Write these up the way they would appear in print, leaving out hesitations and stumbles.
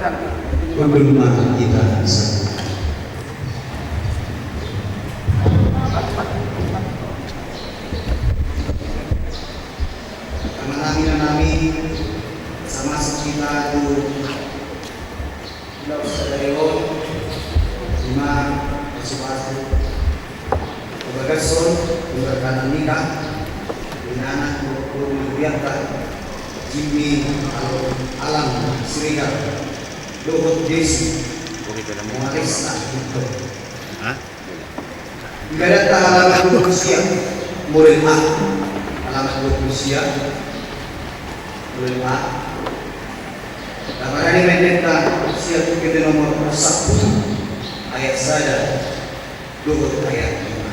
Berdoa kita nami sama kita itu tidak usah dari lima sesuatu kebagasan keberkanan nikah anak biarkan Jimmy Alam Siriga Luhut Desi Marisa itu tidak ada halaman usia murid A halaman usia murid A karena ini mendekat usia itu kita nomor 1 ayat saja Luhut ayat 5.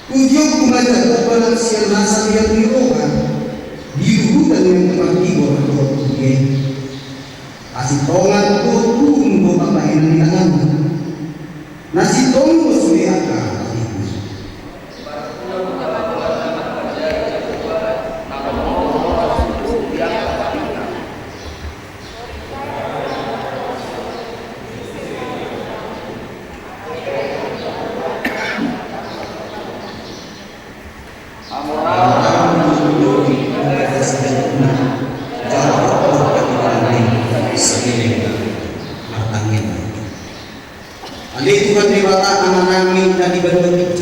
Tujuh kumajak kepada siang nasa yang dirokan diurutan yang terbagi orang tua tujuh kasih tongan turun bapak main di tangan nasi tonggo suliaka Andi Tuhan dewata anak nami tadi berbagi.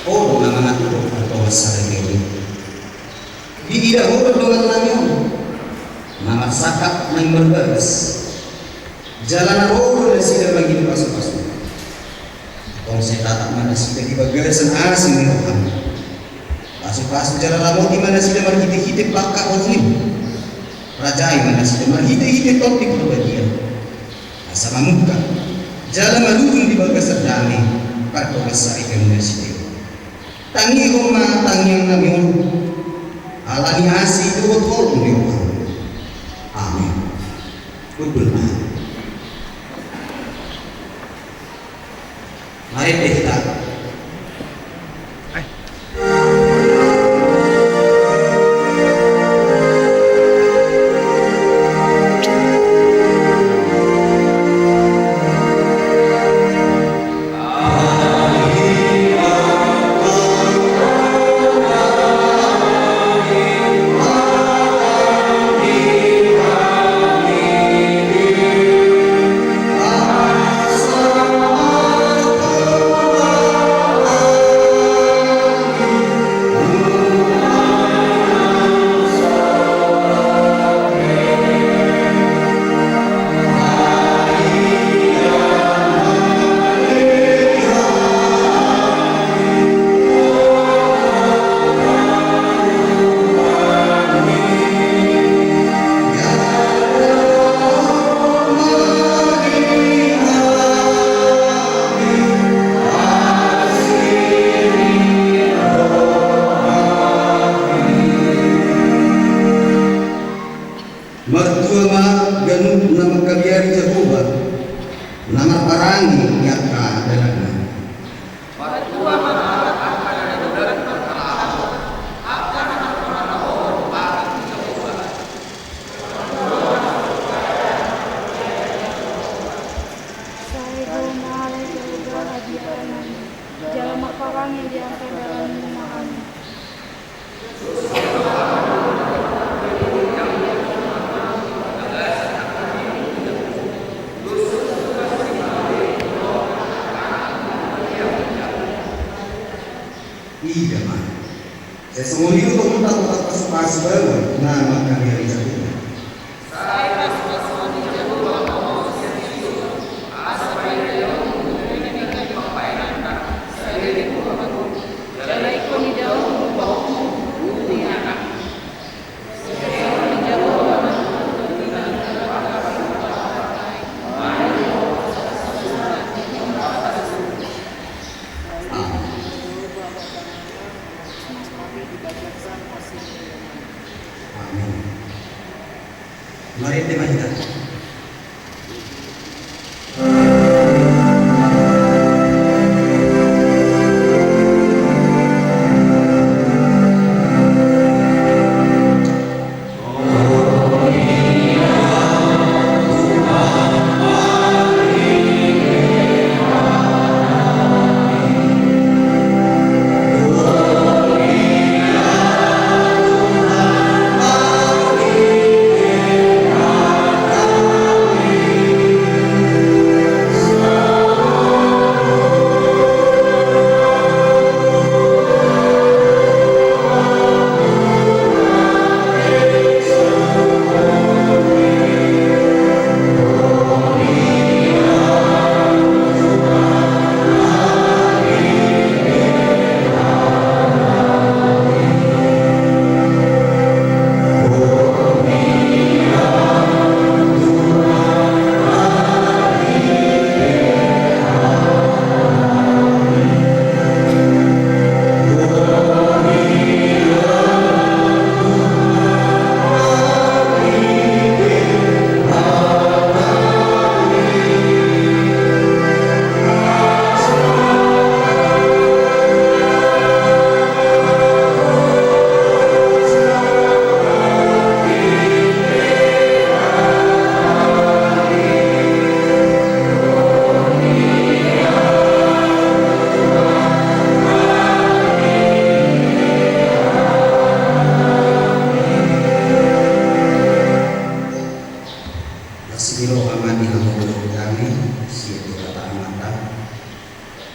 Oh, dengan itu atau besar ini. Di tidak boleh dengan nami. Nama sakap main berbaris. Jalan roh dan sida bagi pasu-pasu. Kong saya tatap mana sida di bagasan asing ni orang. Pasu-pasu jalan lama di mana sida marhite-hite pakak orang ini. Rajai mana sida marhite-hite topik berbagian. Sama muka. Jalan malujung di bagas damai pada besar ikan nasi. Tangi rumah tangi yang nabi alani asih itu tolong dia. Amin. Betul. Mari kita. Mertua ma ganun na magkabiyari sa buba, na maparangi yaka dalagna. Mertua menolak akan dan berkata, akan menolak barang coba. Saya mengalami kebahagiaan jalan makarang yang diangkat dalam rumah kami. Iya mah. Sesungguhnya itu komentar pas baru na magkabiyari sa buba. Saya semua di jauh Jalan ikon di dalam dunia. Amin. Mari tema kita. Siro amani hamul kami siya kata mata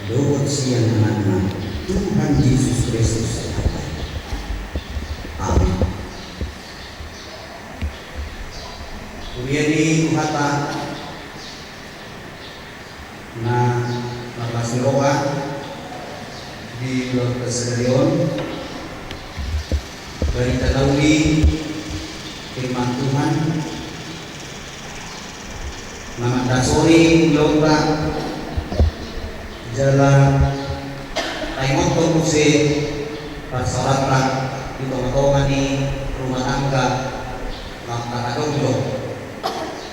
doa siya nama Tuhan Yesus Kristus. Amin. Kemudian di kata na magmasiroa di Lord Keserion dari Tadawi firman Tuhan nama dasori lomba jalan taimot konduse parsaratan di tengah-tengah di rumah tangga makakadonglo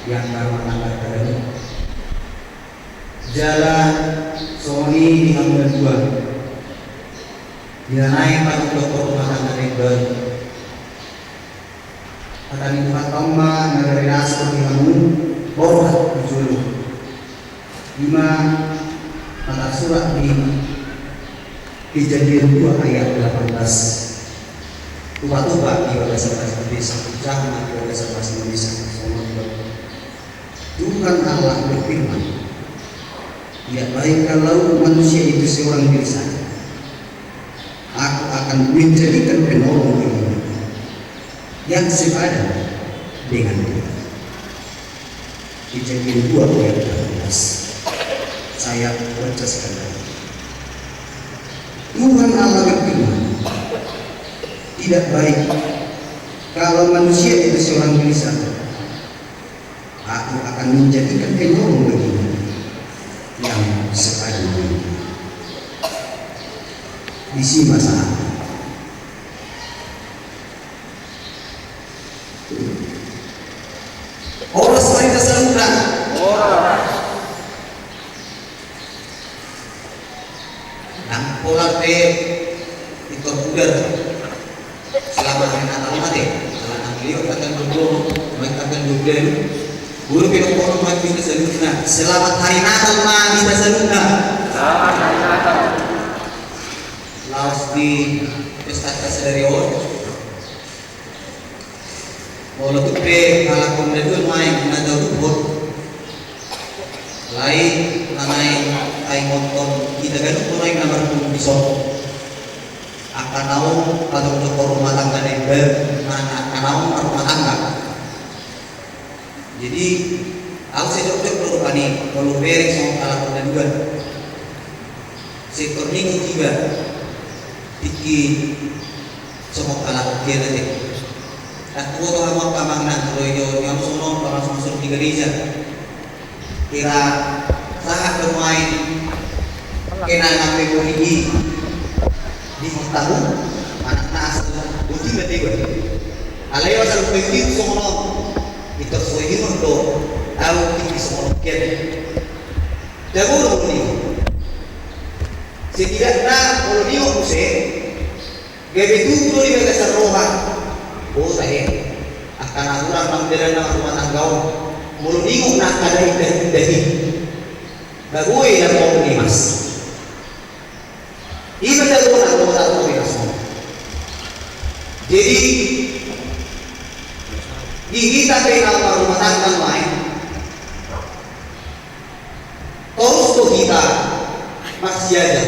yang rumah tangga kadang jalan soni di hamil dua dinanai pada dokter rumah tangga rebel akan dibuat tomba negara nasional di hamun Borah dijulu 5 mata surat di Kejadian 2 ayat 18 tuba-tuba di bahasa Indonesia jangan di bahasa Indonesia Tuhan Allah berfirman tidak baik kalau manusia itu seorang diri saja aku akan menjadikan penolong baginya yang sepadan dengan dia. Kejadian 2 ayat 18 saya baca sekali. Tuhan Allah berfirman tidak baik kalau manusia itu seorang diri saja aku akan menjadikan penolong baginya yang sepadan dengannya. Isi masalah pola te itu udah selama hari Natal mati selama beliau akan berdua mereka akan berdua guru pinokoro mati bisa saluna selamat hari Natal mah bisa saluna Selamat hari Natal. laos di pesta kasadario Walau tupe halakon na doon main na daw lubot lain nanay ay motor kita ganun po na yung naman kong bisok akanaw patong cokor rumah tangga nembel akanaw rumah tangga jadi aku sejok-jok perlu pani kalau bereng sama halakon na doon sektor ini juga tiki sama halakon kia nanti at puro hamang pamangnan tuloy yun yung sunod para susunod di gereja kira saat bermain kenangan memori di tahun anak naas buti berarti gue alayo sa pagkit sumunod ito so yun do tahu tinggi sumunod kian dahulu niyo setidaknya kalau niyo kuse gabi tulo di baga sa roha oh saya akan orang panggilan ng rumah tanggaw mulu ningo na kadahi-dahi bagoy na mo limas iba dalo na rumah tanggaw limas mo jadi kita pengen rumah tanggaw lain terus to kita masih aja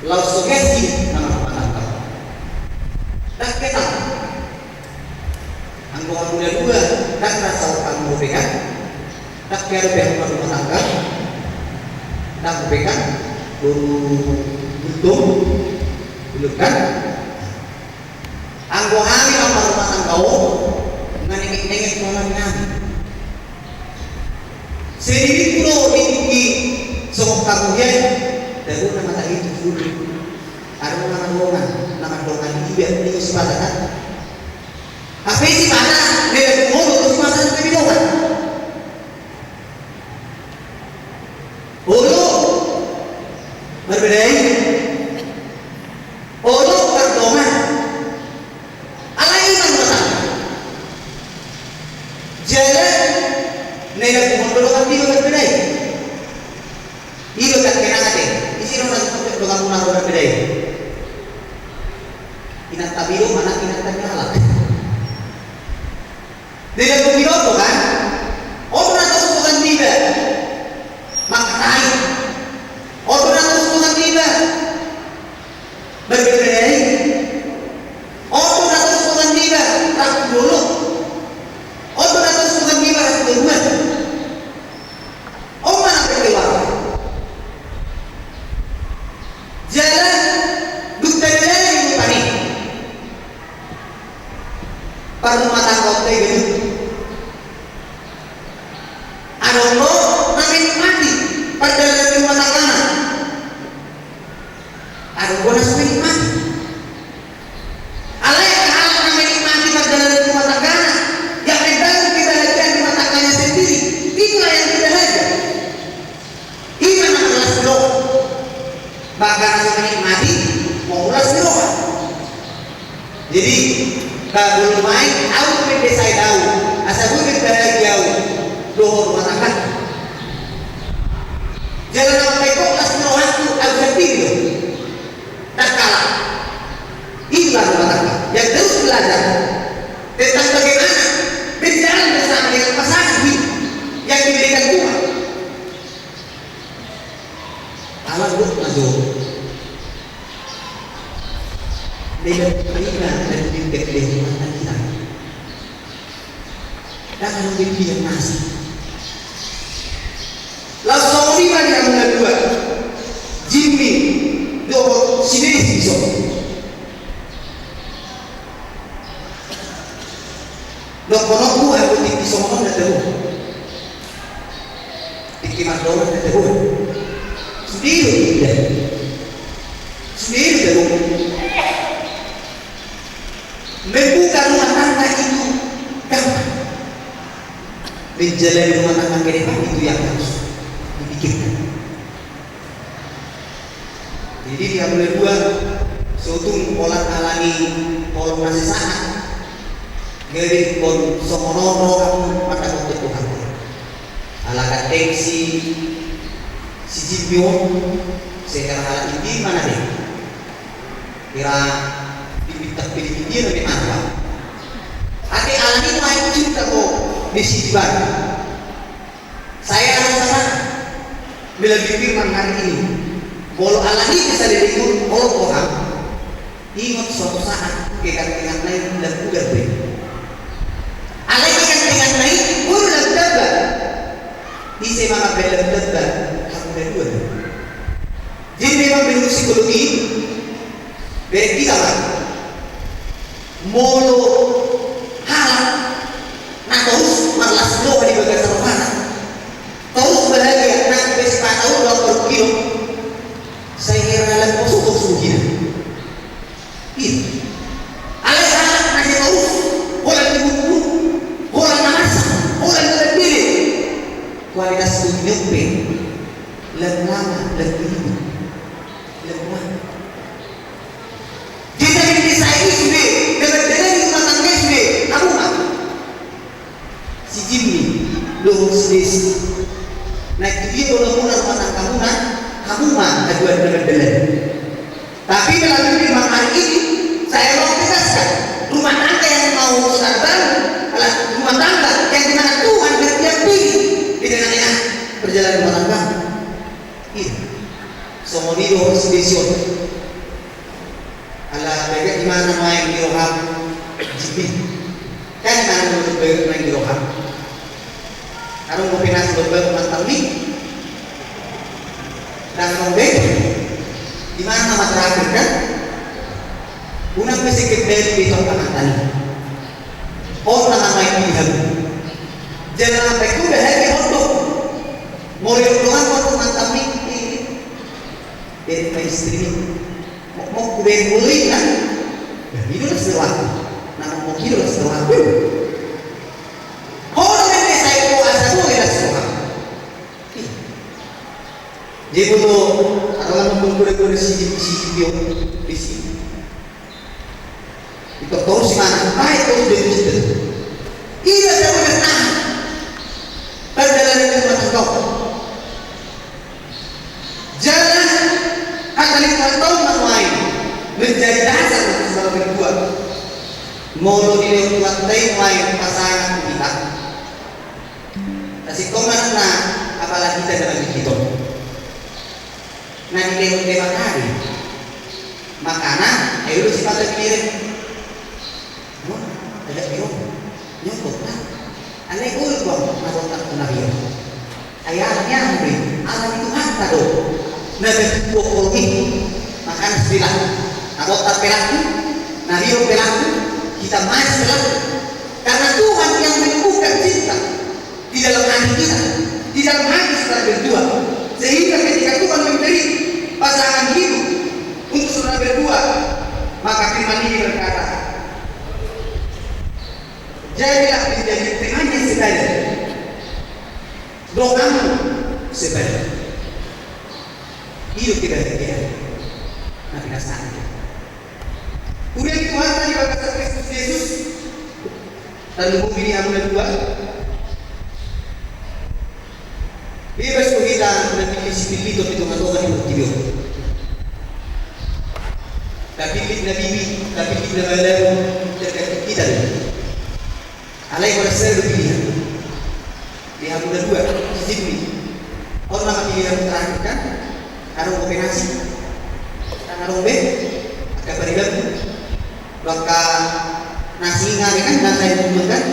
langsung sugesti ng rumah tanggaw dah kita angguan muda dua dah rasa kamu pekan dah kira rumah tangga dah pekan belum kan angguan hari rumah tangga nengik malamnya sedikit pulau tinggi sok kamu ya dari nama tadi itu ada nama dongan juga ini sepadan apa sih mana dia mau terus masa itu bidongan ulu berbeda ulu berdongan alai mana jalan nega kumandolokan dia berbeda itu tak kena hati isi rumah dengan munah berbeda inat tabiru mana inat tabiru tidak begitu kan orang atau bukan tidak maknai orang atau bukan tidak berbeda orang atau bukan tidak ragu dulu orang atau bukan tidak ragu dulu orang mana berdewa jalan duta jalan itu panik rumah tangga itu ada lo menikmati perjalanan rumah tangga ada bonus menikmati alai hal menikmati perjalanan rumah tangga yang mendalam kita lakukan rumah tangganya sendiri itulah yang kita lakukan ini adalah slow bahkan menikmati mau ulas slow jadi tak boleh main, aku pilih saya tahu. Asal gue pilih jauh, doa rumah tangga. Jangan sampai kau kelas waktu aku sendiri, tak kalah. Inilah rumah tangga yang terus belajar tentang bagaimana berjalan bersama dengan pasangan yang diberikan Tuhan. Alam gue masuk. Dengan perintah dan juga kehormatan kita dan menjadi yang nasi langsung lima yang kedua Jimmy do sini bisa Lokonoku aku tinggi somong dan tahu tinggi mandor dan tahu sendiri tahu membuka rumah tangga itu gampang menjalani rumah tangga ke depan itu yang harus dipikirkan Jadi dia boleh buat sutung pola alani pola nasesahan. Jadi kon somonoro kamu pada waktu Tuhan. Ala kateksi si Jipion sekarang ala ini mana deh? Kira dibitak pilih dia lebih apa? Ate alani main cinta kok di sisi baru. Saya rasa bila dipirman hari ini, kalau alani bisa didengar oleh orang, ingat suatu saat kekantingan lain dan udah beri. Alai kekantingan lain udah dapat. Isi mana bela dapat kamu dan dua. Jadi memang ilmu psikologi dari kita lah. Molo halal, nah terus malas lo di bagian sana. Terus bahagia, nah besok tahun 20 kilo. Saya kira dalam kosong sugihan. Iya. Alai halal nasi terus, orang dibunuh, orang namasa, orang terpilih. Kualitas hidupnya lebih lama, lebih hidup. Kita ini saya ini dengan di rumah tangga ini, aku mah si Jimmy, lulus desi. Nah dia kalau mau rumah tangga kamu mah kedua dengan. Tapi dalam lima hari ini saya mau tegaskan rumah tangga yang mau sadar adalah rumah tangga yang dimana Tuhan bertiap pilih di tengah-tengah perjalanan rumah tangga. Ini somonido spesial. Ala bebek di mana main di roham Jimmy kan mana mau bebek main di roham kalau mau penas bebek mantan nih dan mau bebek di mana nama terakhir kan unang mesikit dari besok mantan orang nama main di dalam jangan sampai itu udah lagi untuk mau doang waktu mantan nih dari istri mau kuberi mulai kan itu adalah sesuatu nama mau itu adalah sesuatu orang yang saya mau asal itu adalah sesuatu jadi kalau adalah membuat si video di sini itu terus mana baik terus dari situ ini adalah benar perjalanan itu macam jangan kata 5 tahun main menjadi dasar untuk saudara berdua. Molo di lantai main pasangan kita. Kasih koman na apalagi kita dalam kita. Nah di lewat hari makanan ayo lu sifat kirim. Ada biru nyokot lah. Aneh gue bang nakot tak pernah biru. Ayahnya beri alam itu apa do? Nah berdua kolmi makan sebilah. Anggota pelaku, nario pelaku, kita mas pelaku. Karena Tuhan yang membuka cinta di dalam hati kita, di dalam hati saudara berdua. Sehingga ketika Tuhan memberi pasangan hidup untuk saudara berdua, maka firman ini berkata, jadilah menjadi temannya sekali, doamu sekali. Hidup kita sekali. Nah, tidak salah. Kemudian Tuhan tadi berkata Kristus Yesus dan memberi anugerah dua. Bebas kita dan spirito itu matokan yang berkibar. Tapi kita bibi, tapi kita malam dekat kita. Alai berasal dari dia. Dia anugerah dua, sini. Orang pilihan terakhir kan, harus kombinasi. Harus agak berbeda. Baka nasi ngari kan dan saya bukan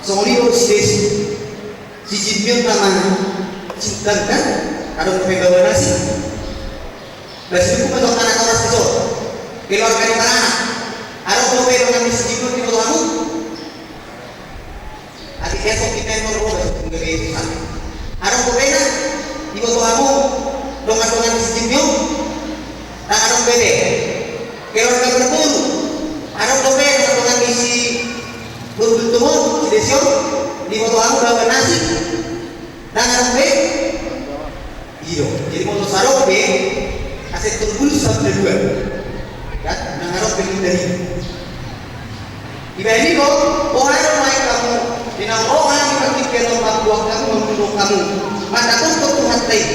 soalnya harus desi si Jipion nama cinta kan ada pembawa nasi basi itu betul anak orang besar keluarga di mana ada pembawa dengan si Jipion di bawah kamu adik esok kita yang mau basi tunggu ke itu ada pembawa di bawah kamu dengan si Jipion dan ada pembawa keluarga berburu ada dompet dengan isi berbentuk si desio di foto aku bawa nasi dan ada dompet iya jadi foto sarope Aset turbul sabda dua. Kan? Nangarap pilih dari. Iba ini kok, orang mai kamu, dinang orang yang berpikir tempat buah kamu membunuh kamu. Mata tutup Tuhan teh.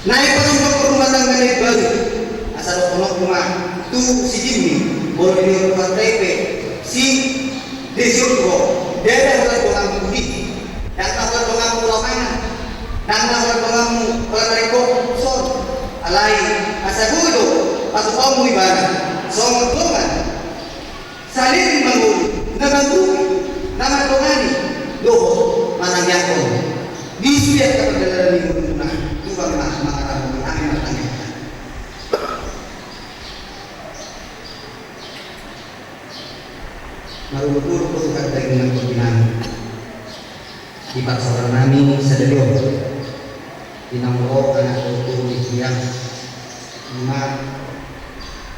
Naik penumpang ke rumah tangga naik baru. Asal penuh rumah tu si Jimmy, boleh di rumah TP. Si Desyurgo, dia adalah orang budi. Dan tahu orang pulau mana. Dan tahu orang mereka son. Alai asal budo, asal kamu ibarat. Son tuan. Saling bangun, nama tongani, doh mana yakon. Disuliat kepada dalam minggu tunah, tu bagaimana makanan kami bertanya. Baru betul tuh kata dengan pimpinan di pasaran nami sadelio di nomor anak itu yang lima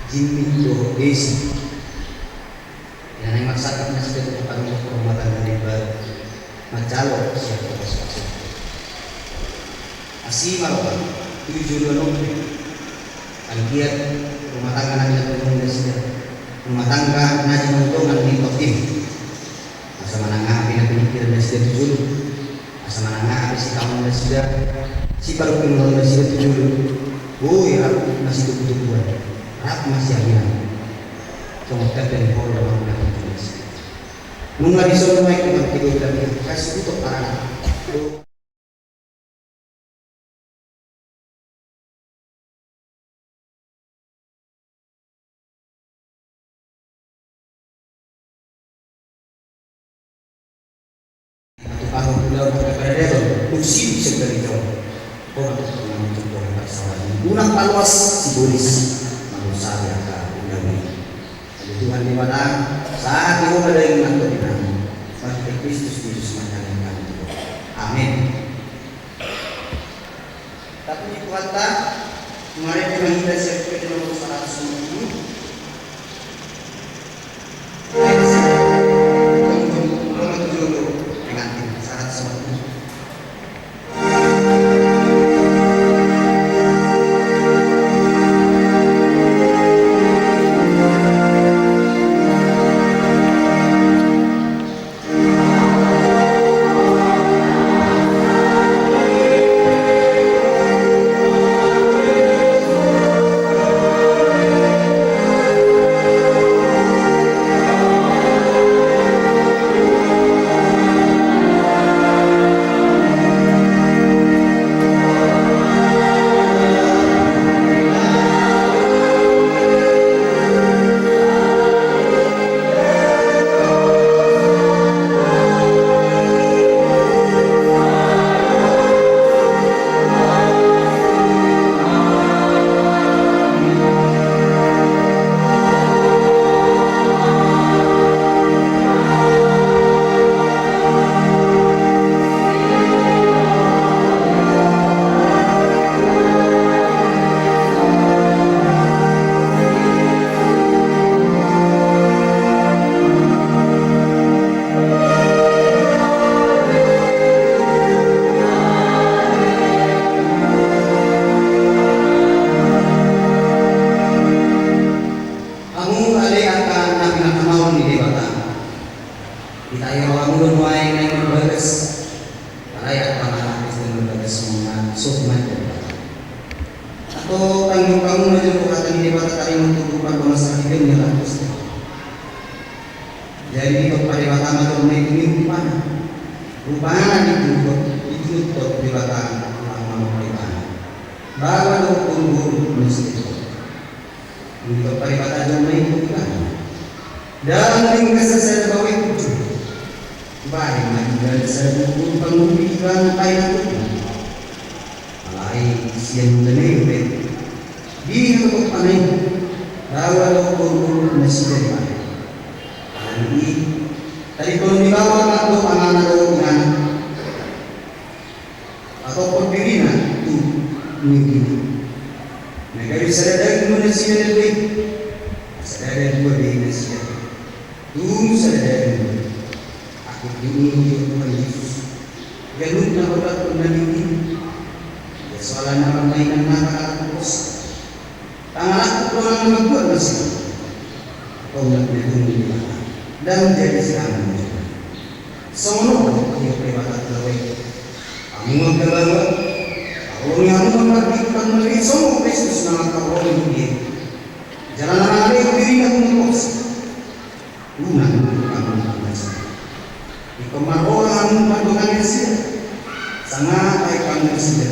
Jimmy doh desi. Yang yang maksudnya nasib itu pada rumah tangga di baru macalo siapa sesuatu asih malukan tujuh dua nomor alkiat rumah tangga nanti ada rumah tangga nanti menguntungkan di tokim masa menangah bina penyikir dan sudah tujuh masa menangah habis si kamu dan sudah si baru pengen dan sudah tujuh ya masih tujuh rap masih akhirnya kemudian dari pol dalam mengenai tulis. Nunga disuruh naik dengan tidur dan kasih untuk para Pakai pulau kepada dia fungsi segala jauh. Orang yang mencoba persoalan. Guna paluas simbolis manusia yang undang Tuhan di mana saat itu ada yang mengatur di dalam seperti Kristus Yesus menjalankan itu. Amin. Tapi di kuota kemarin memang kita siapkan nomor 110. Jadi kepada batang atau ini rupanya ditutup di batang lama bawa dukun mesti untuk kepada batang itu dan ringkas saya bawa itu baik dan saya dukun pengubikan kain itu lain siang dan di untuk panen bawa dukun mesti ini tadi kalau dibawa atau anak-anak dengan atau pembirian itu begini. Mereka bisa ada Indonesia lebih, ada dua di Indonesia. Tuh ada aku ini Tuhan Yesus. Galung na orat ko na ini. Soalan na mainan na fokus. Tangan aku peluang membuat masih. Kau melakukan ini dan menjadi serangan. Semua dia pelewatan terlalu. Kamu menggelap. Kau yang memperhatikan melalui semua Kristus nama kau ini. Jalan ada yang diri kamu fokus. Guna kamu membaca. Di kemarohan pandangan sia. Sangat baik kamu sia.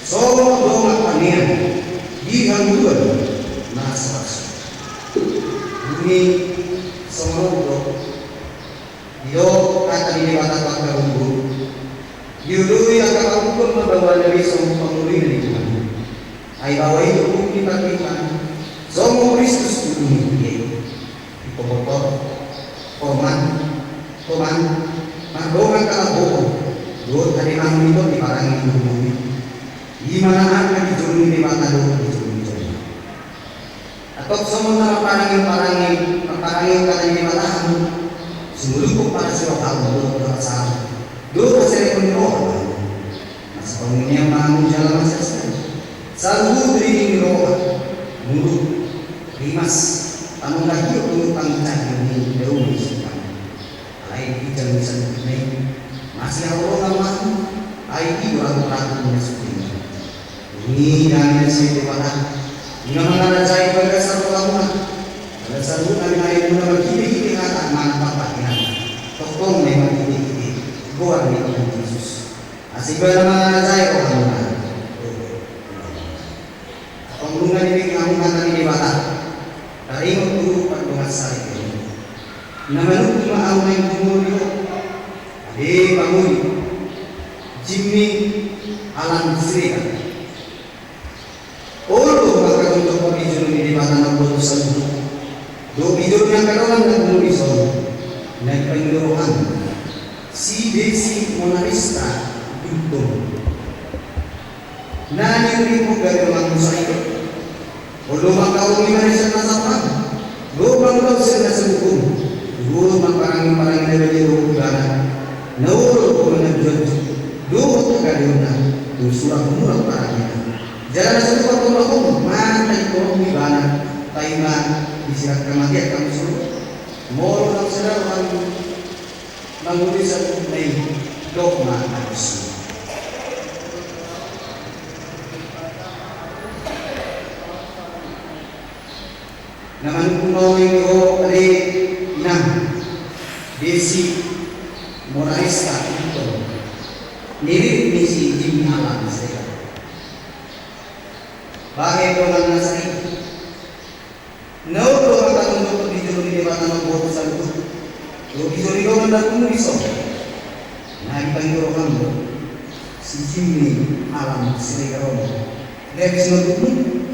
Semua doa panian di hangguan nasa. Ini semua doa. Yo kata di mata pakar umum. Yudui akan aku pun membawa dari semua pemulih dari Tuhan. Hai bawa itu pun diberikan. Semua Kristus ini dia. Di pokok koman, mandongan kalau bohong. Dua tadi malam itu diparangi di bumi. Di mana akan dijungi di mata dulu dijungi. Atau semua parangi kata di mata kamu. Sungguh pada siapa kamu berasa. Dua saya pun roh. Mas pengennya bangun jalan masing-masing. Selalu beri roh. Mulut, rimas, tamu lagi untuk tanggung ini jauh di sini. Lain kita bisa begini. Masih Allah nama. Aiki orang punya seperti ini dan saya depan. Jika mengenai saya pada satu lamuan, pada satu kali mula berkini kata mantap bagian. Tokong memang ini. Gua ni Yesus. Asik bersama saya orang mana. Pengguna ini kamu kata di bawah. Dari waktu pada masa ini. Nama lu cuma orang yang jumur. Ade bangun. Jimmy Alan Sri. Oh, maka untuk pemijul ini di bawah nama Tuhan. Do pijul yang kadang dan belum bisa. Naik pengeluaran. Si desi monarista itu. Nani ribu dari orang Muslim. Kalau makau lima riset nasabah, lo bangkau sudah sebuku. Lo makarang dari jauh udara. Naur komentar jual. Lo terkadang lo surah murah parangnya. Jangan satu waktu lakukan mana ekonomi bana. Taiman disirat kematian kamu suruh. Mau orang sedang mengulis satu dogma manusia. Namun kuno ini ada enam desi moralista itu mirip misi Jimmy Alan saya. Bagai orang Nasari. Nau orang tak untuk dijuluki di depan buat satu. Lo bisa diorang dan kamu bisa. Nah, dipanggil orang si Jimmy Alam Srikaron. Dia bisa nutupin.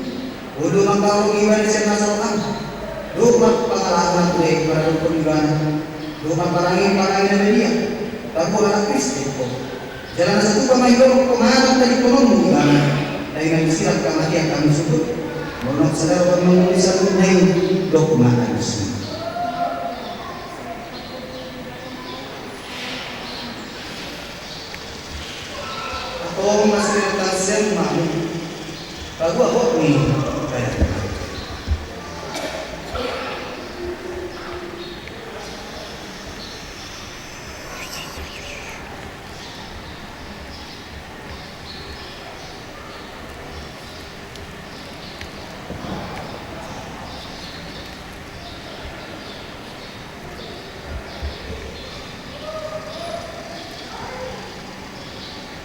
Udah mengkau ibadah saya masalahkan. Rumah pengalaman gue pada pengalaman. Rumah parangin dia. Kamu anak Kristen kok. Jalan satu pemain kemana tadi konon gimana? Dengan istilah kematian kami sebut. Menurut saudara menulis satu dogma manusia. Oh masih tentang sembah. Bagus nih.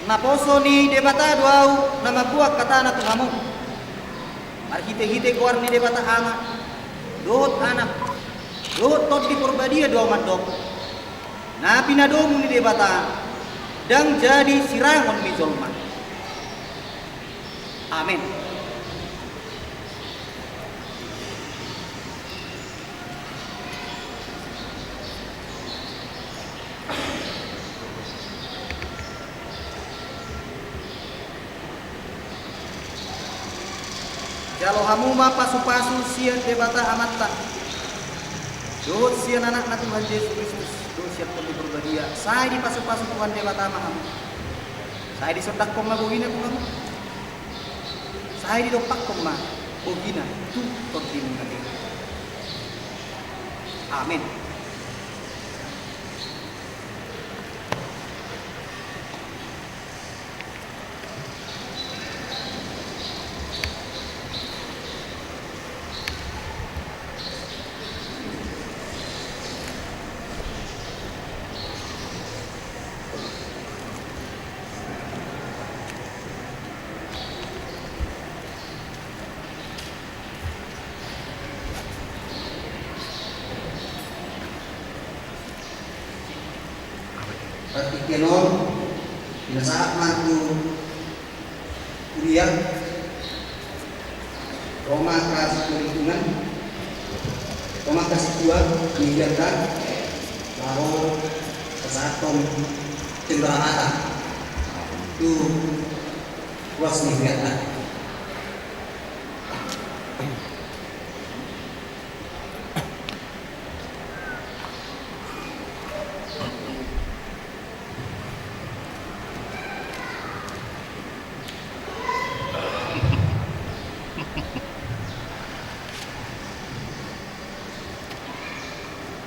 Naposo ni debata duau nama kuak kata anak kamu. Hite keluar ni debata anak. Dohot anak. Dohot tot di porbadia dua mandok. Nah pinadomu ni debata. Dan jadi sirangon mi zolman. Amin. Kalau kamu mah pasu-pasu sia debata amata. Dohot sia anak Tuhan Yesus Kristus. Dohot sia kami berbahagia. Saya di pasu-pasu Tuhan debata mah kamu. Saya di sodak kong mabuhin aku kamu. Ai di dopak koma ogina tu totin nanti. Amin. Partikelon saat mantu kuliah Roma kasih lingkungan Roma kasih dua meninggalkan lalu kesaton cenderamata itu luas meninggalkan.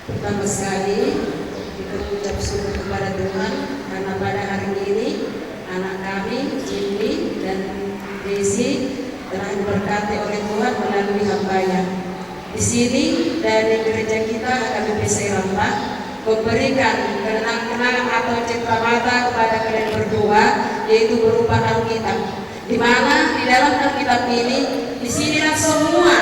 Pertama sekali kita ucap syukur kepada Tuhan karena pada hari ini anak kami Jimmy dan Desi telah diberkati oleh Tuhan melalui hambanya. Di sini dari gereja kita AKBP Serambah memberikan kenang-kenangan atau cenderamata kepada kalian berdua, yaitu berupa Alkitab. Di mana di dalam Alkitab ini, di sinilah semua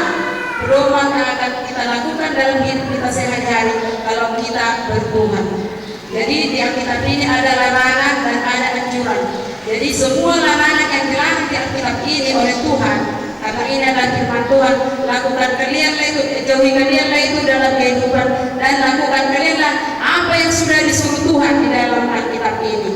pedoman yang akan kita lakukan dalam hidup kita sehari-hari kalau kita bertuhan. Jadi di Alkitab ini ada larangan dan ada anjuran. Jadi semua larangan yang dilarang di Alkitab ini oleh Tuhan, karena ini adalah firman Tuhan, lakukan kalianlah itu, jauhi kalianlah itu dalam kehidupan, dan lakukan kalianlah apa yang sudah disuruh Tuhan di dalam Alkitab ini.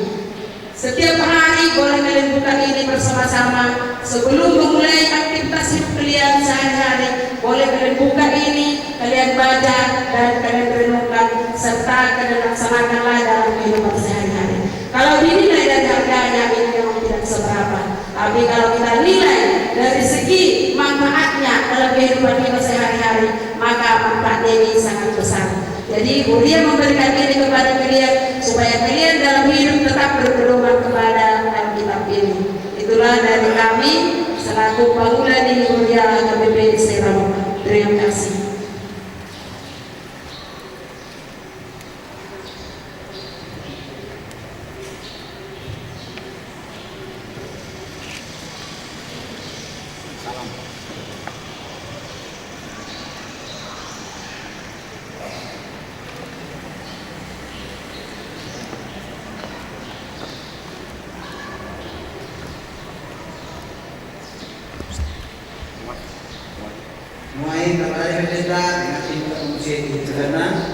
Setiap hari boleh kalian buka ini bersama-sama sebelum memulai aktivitas hidup kalian sehari-hari. Boleh kalian buka ini, kalian baca dan kalian renungkan serta kalian laksanakanlah dalam kehidupan sehari-hari. Kalau dinilai dari harganya ini memang tidak seberapa, tapi kalau kita nilai dari segi manfaatnya dalam kehidupan kita sehari-hari, maka manfaatnya ini sangat besar. Jadi Bulia memberikan ini kepada kalian supaya kalian dalam hidup tetap berpedoman kepada Alkitab ini. Itulah dari kami selaku Paula di Bulia AKBP Serambah. Terima kasih. Mulai kepada kita dengan tingkat fungsi di sederhana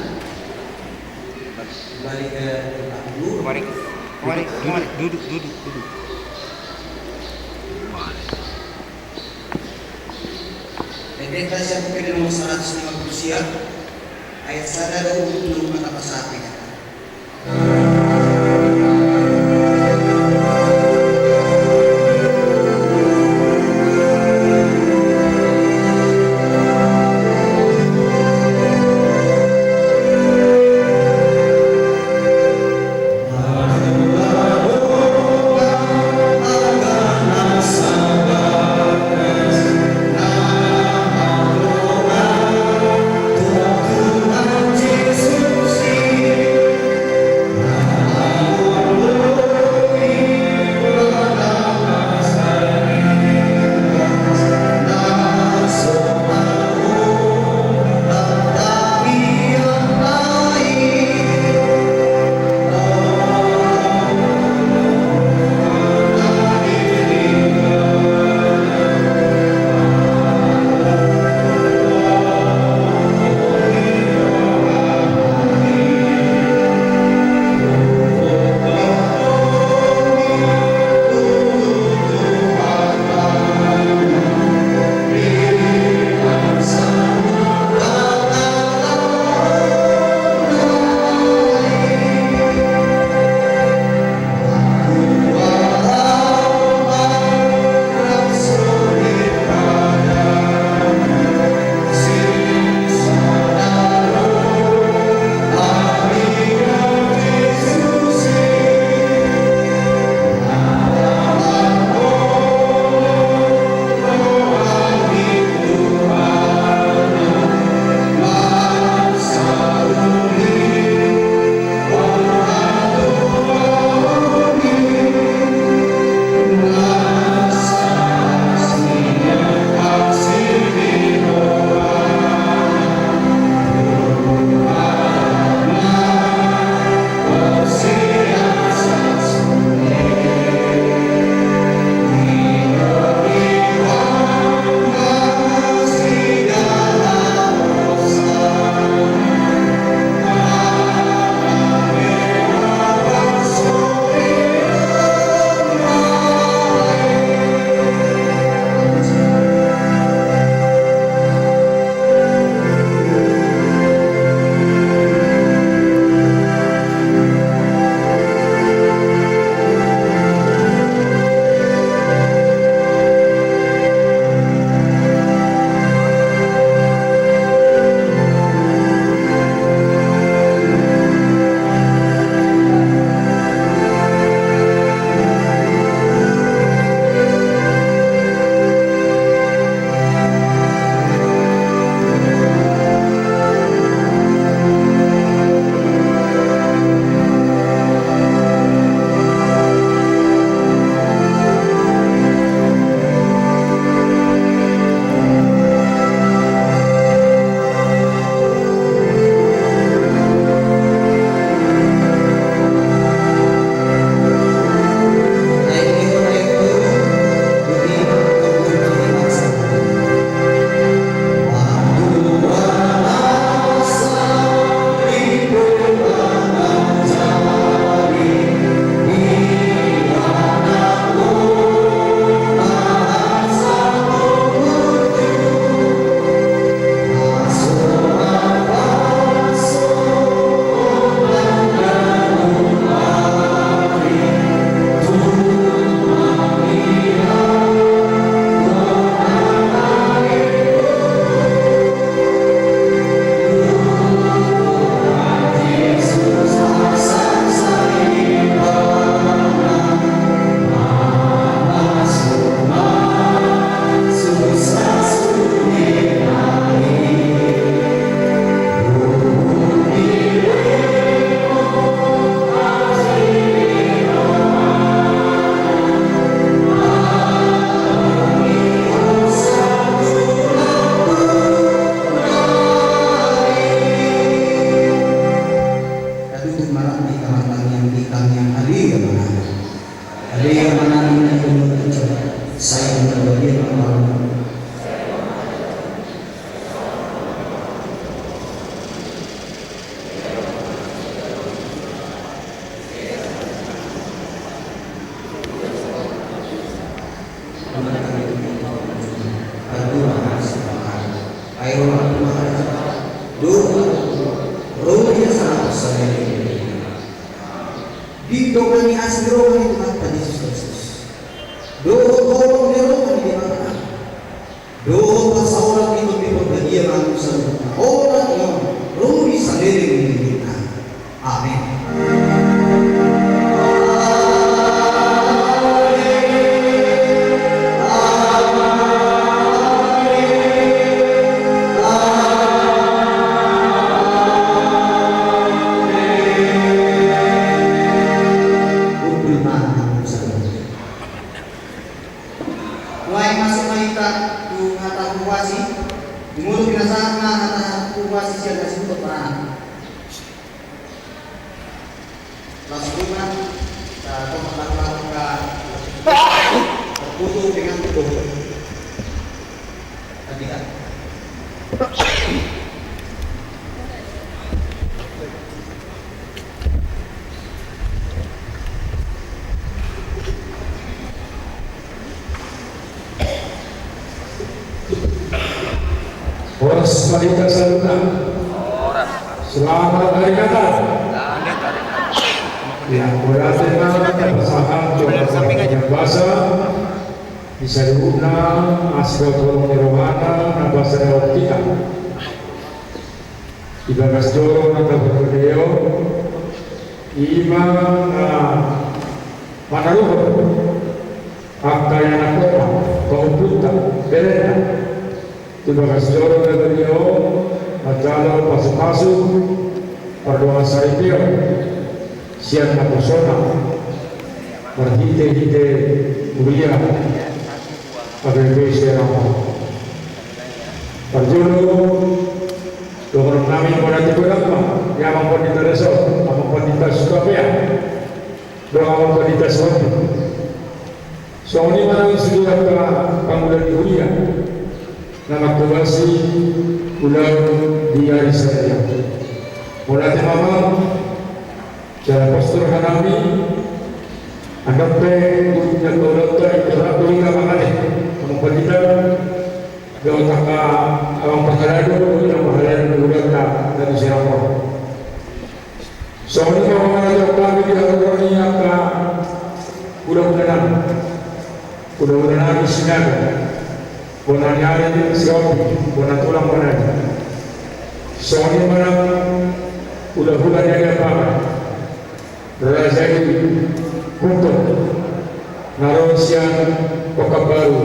kembali ke tempat dulu. Kemari, duduk. Pendeta siapa nomor 150 siap ayat 120 kata pasal. Jesus, Ito kami asiro kami Tuhan Yesus Kristus. Doon tolong nero kami di mana. Doon pasaoran itu di pembagian manusia. Orang yang rumah sendiri kita. Amin. Mulai masuk malita tu ngata kuasi, dimulai binasa ngata kuasi siapa sih berperan. Langsungkan atau melakukan terputus dengan tubuh. Tidak. Horas Malita Salutan. Selamat Hari Natal. Yang berada dalam pasangan yang bahasa bisa diundang asal Nirwana dan bahasa Nautika. Ibagas Joro atau Berdeo Imam Manaluh Akayana Kota Kauputa Berena Ibagas Joro dan Berdeo Adalah pasu-pasu Perdoa Saripio Sian Naposona Berhite-hite mulia pada Indonesia Perjono Doa kami pada berapa yang mampu diteresok, mampu diteresoknya, doa mampu diteresok. Soalnya mana sudah ke panggilan Yulia, nama kubasi ulang di hari saya. Mulai mama cara postur kami, anda punya dolota itu rakyat mengalir, mampu diteresok. Doa taka awang pagkalado yang mahalan ulang dari siapa. Soalnya orang kami di hadapan ini akan mudah-mudahan sinaga, bukan hari ini siapa, bukan tulang mana. Soalnya mana udah yang apa? Raja ini untuk naruh siang kokab baru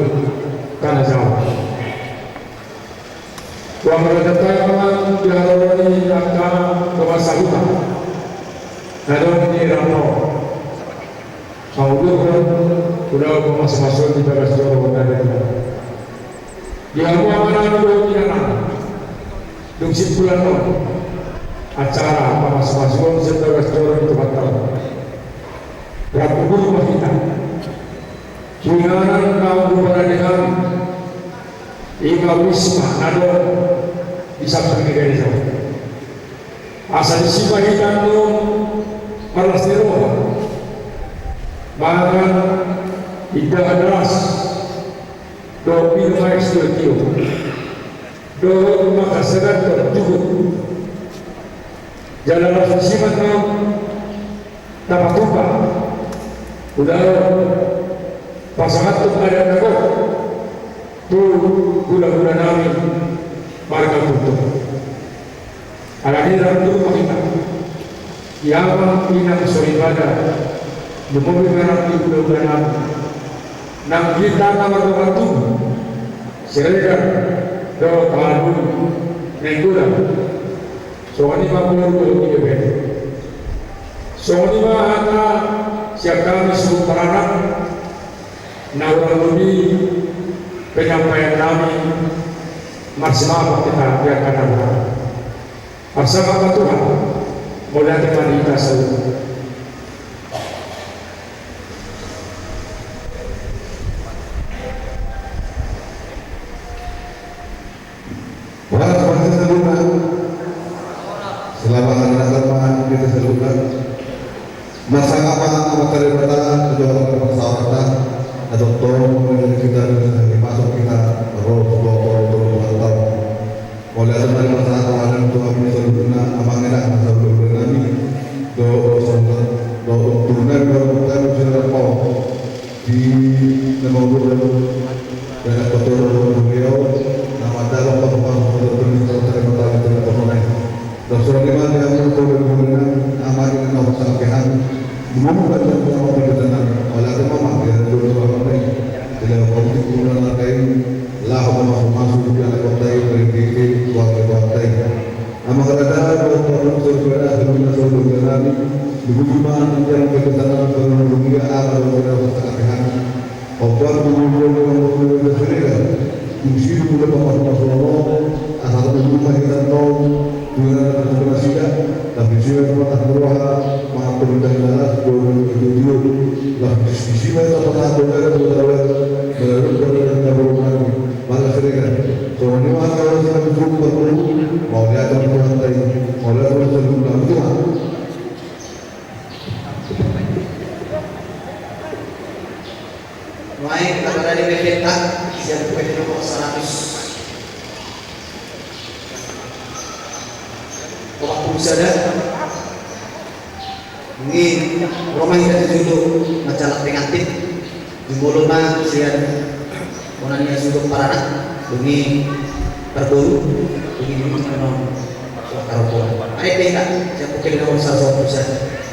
karena jauh. Wa meredakan diharapkan akan kemasahutan. Nadon ini ramo. Saudara sudah masuk di bagas joro dan di awal mana dulu tiada. Duksit bulan acara masuk di bagas joro itu batal. Berapa guru kita? Tunganan kau beradakan Ika wisma nado bisa pergi jauh. Asal siapa hitam tu malas teroh. Bahkan tidak deras. Do bil mais tu do maka serat terjubuk. Jalan asal siapa tu tak apa. Udah pasangan tu ada nakok. Tu gula-gula nami marga putu. Alani rantu kita. Yang pinang soribada, lumubig na ng gula-gula nami. Nang kita na magkakantu, sirega, do kalun, nenggula. So ani mapulog ko ibe. So ani mahata siya kami sumuparanak na walang penyampaian kami maksimal kita biarkan Allah. Bersama Tuhan mulai teman kita selalu. Selamat hari Natal kita seluruh. Masa apa materi pertama tujuan persahabatan atau tolong kita masuk kita roh tahun. Oleh sebab masa Tuhan Tuhan ini seluruhnya amang enak masa seluruh kami do kami selalu berjalan Bagaimana yang berkesan berdunia atau berkesan Obat mengumpul yang berbeda Mesti mudah papas asal rumah kita tahu dengan berhasil tapi sih tempat berwah maupun dalam bertujuan lah di sini tempat berada berada mana serigala soalnya mana kalau kita berkumpul mau lihat orang lain mau lihat orang lain Baik, kita berada di BPK yang poin nomor 100. Waktu sada ini rumah kita duduk macalah pengantin di muluna sian monanya sudut parana demi terburu begini menon karopo ayo BPK yang poin nomor 100.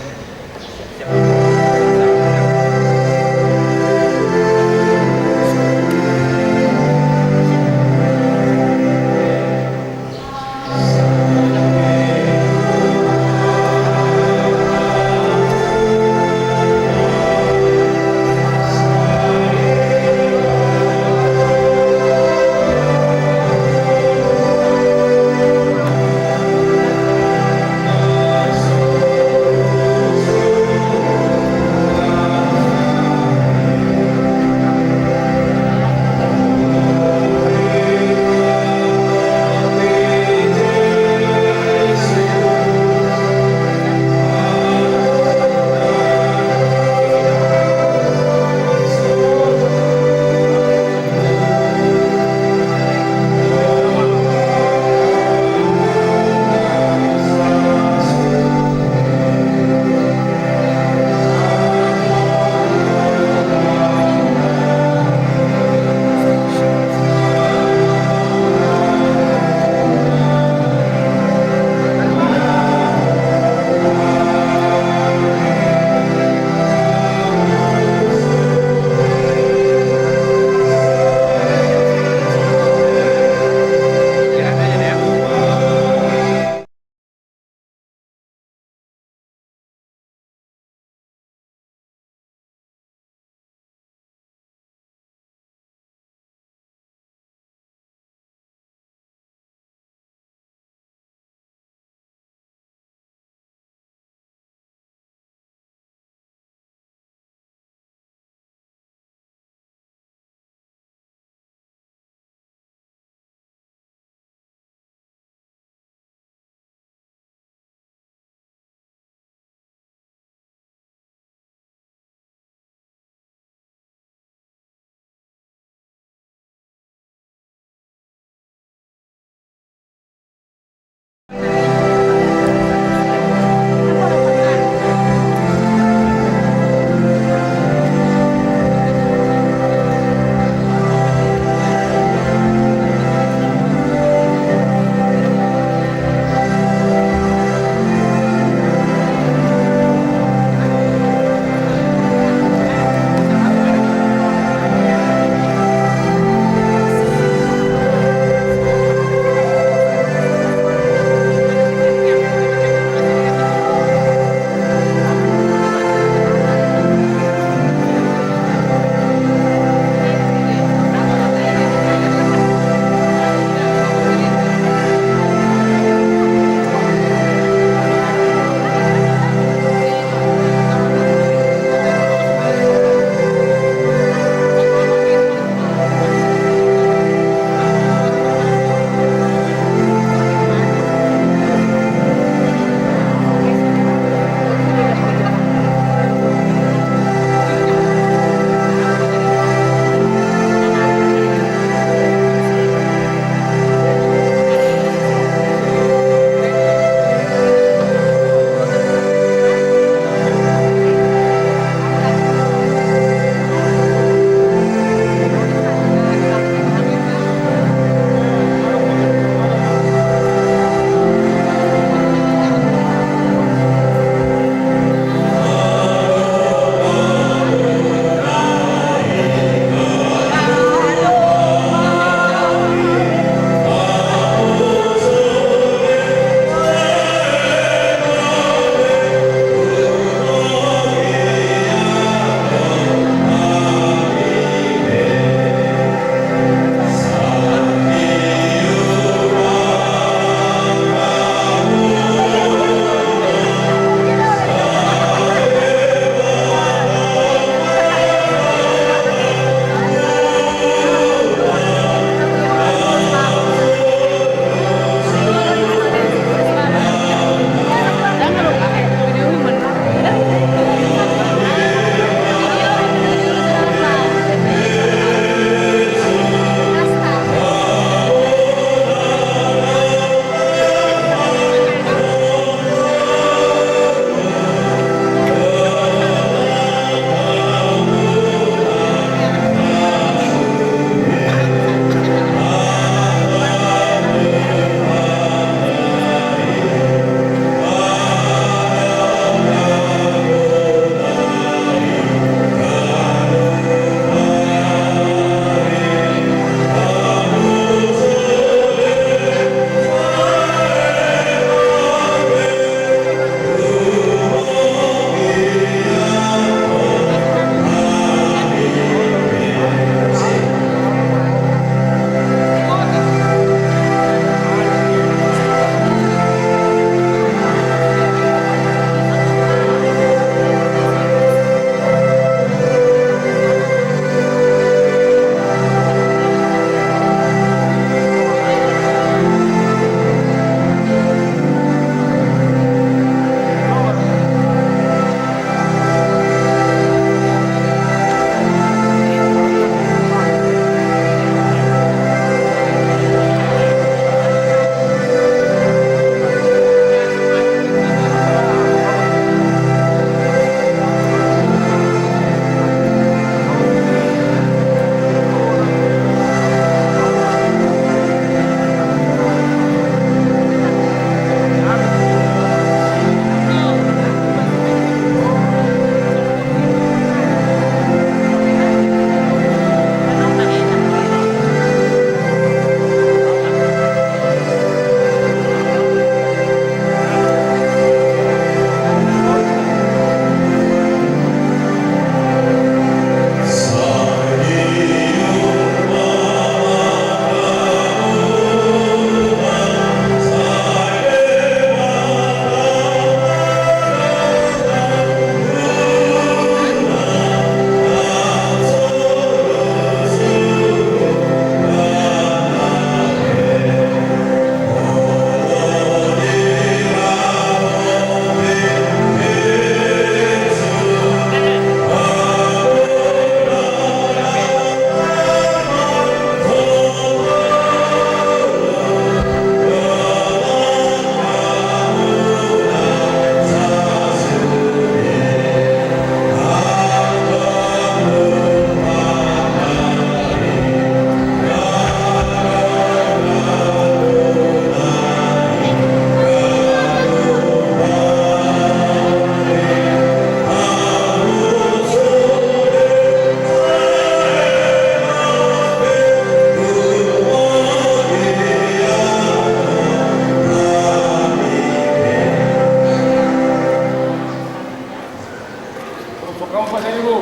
Kamu pasal ibu.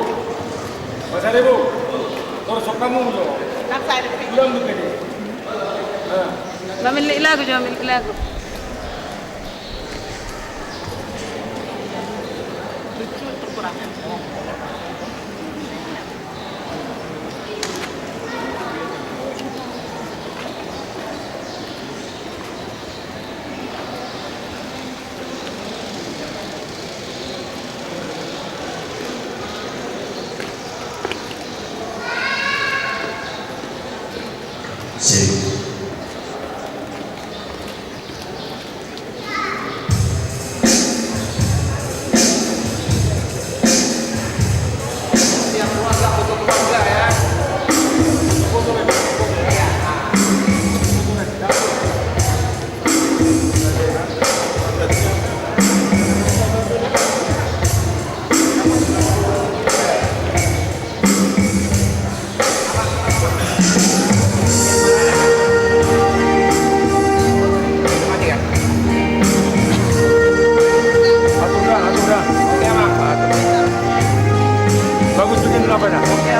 Pasal ibu. Terus kamu lo. Ulang begini. بعمل لي علاج وجامل علاج Sip. Bagus bikin apa dah? Oke,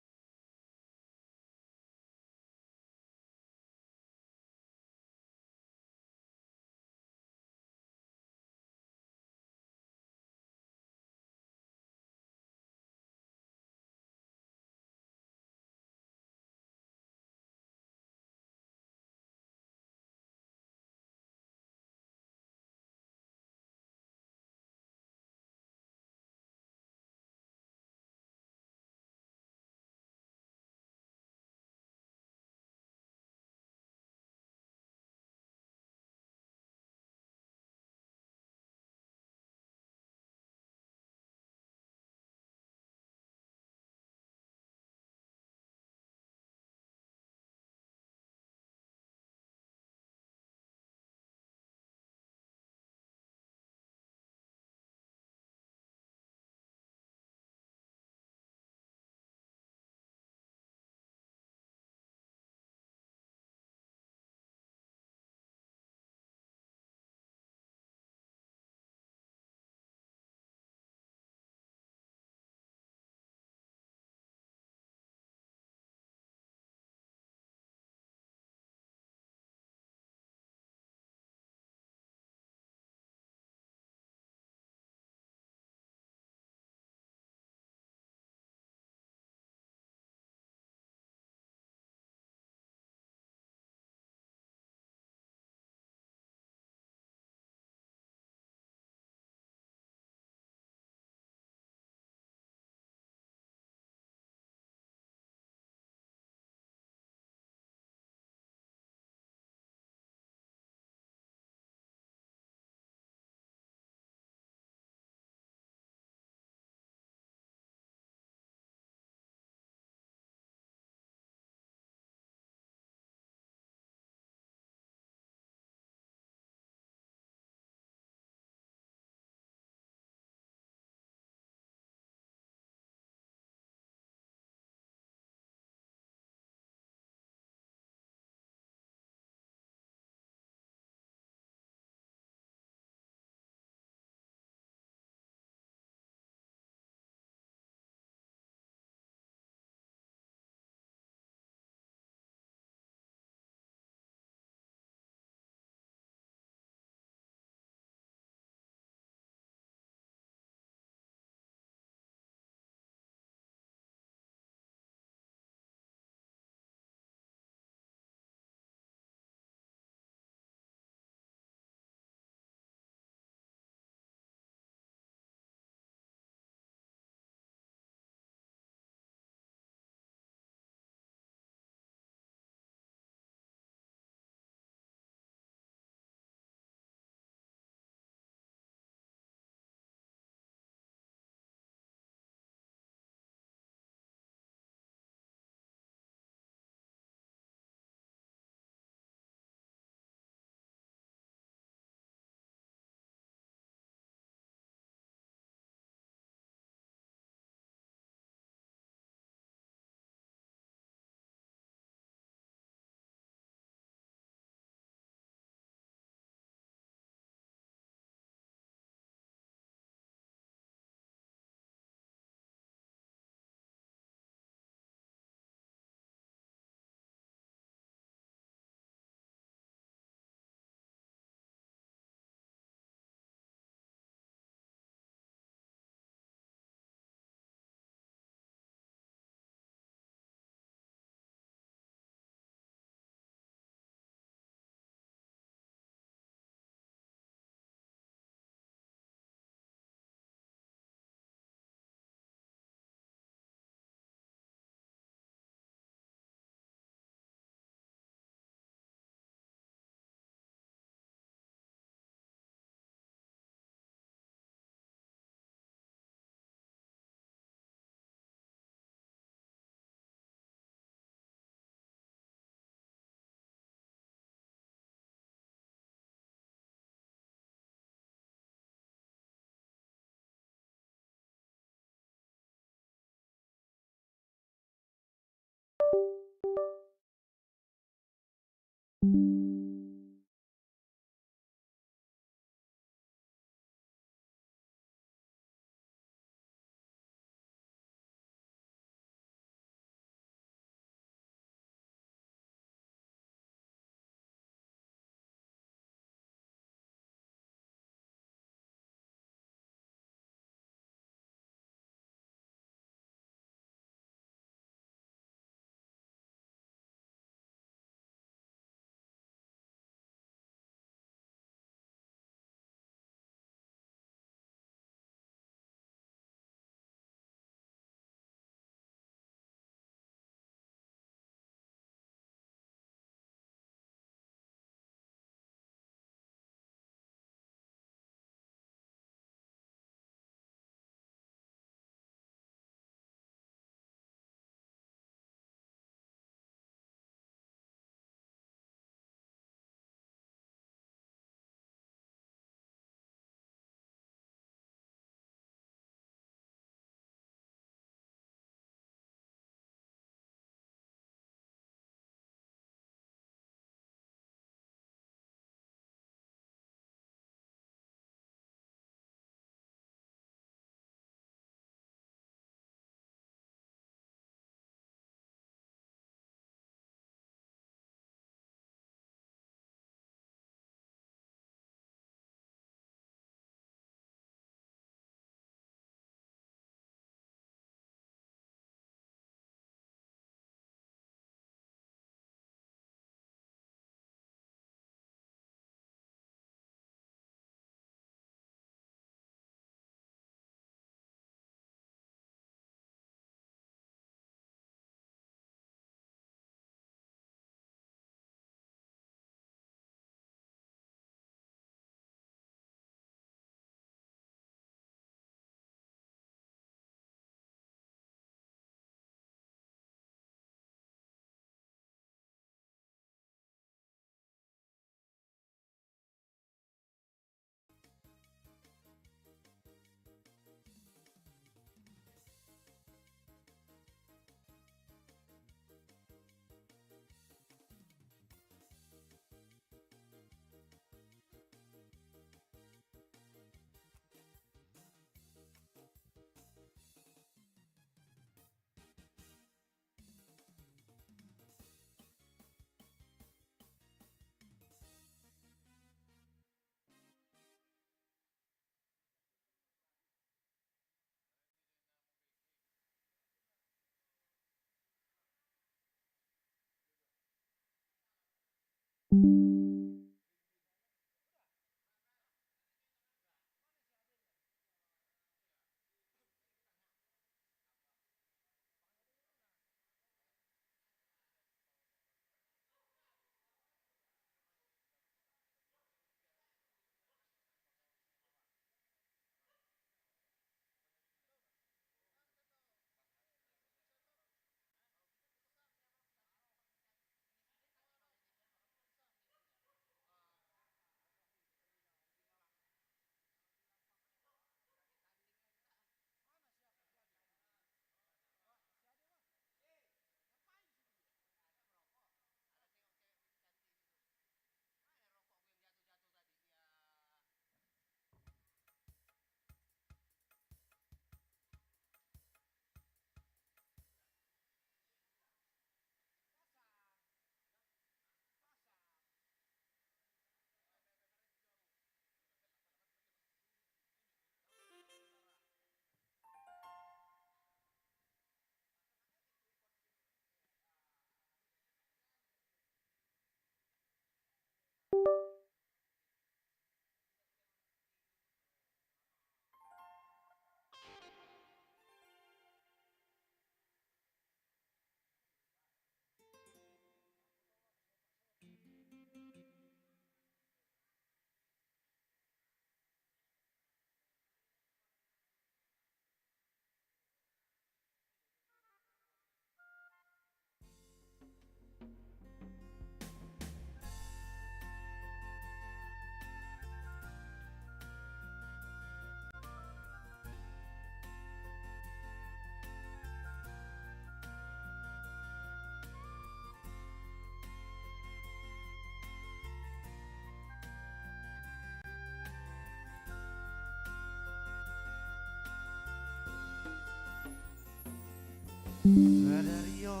Sadario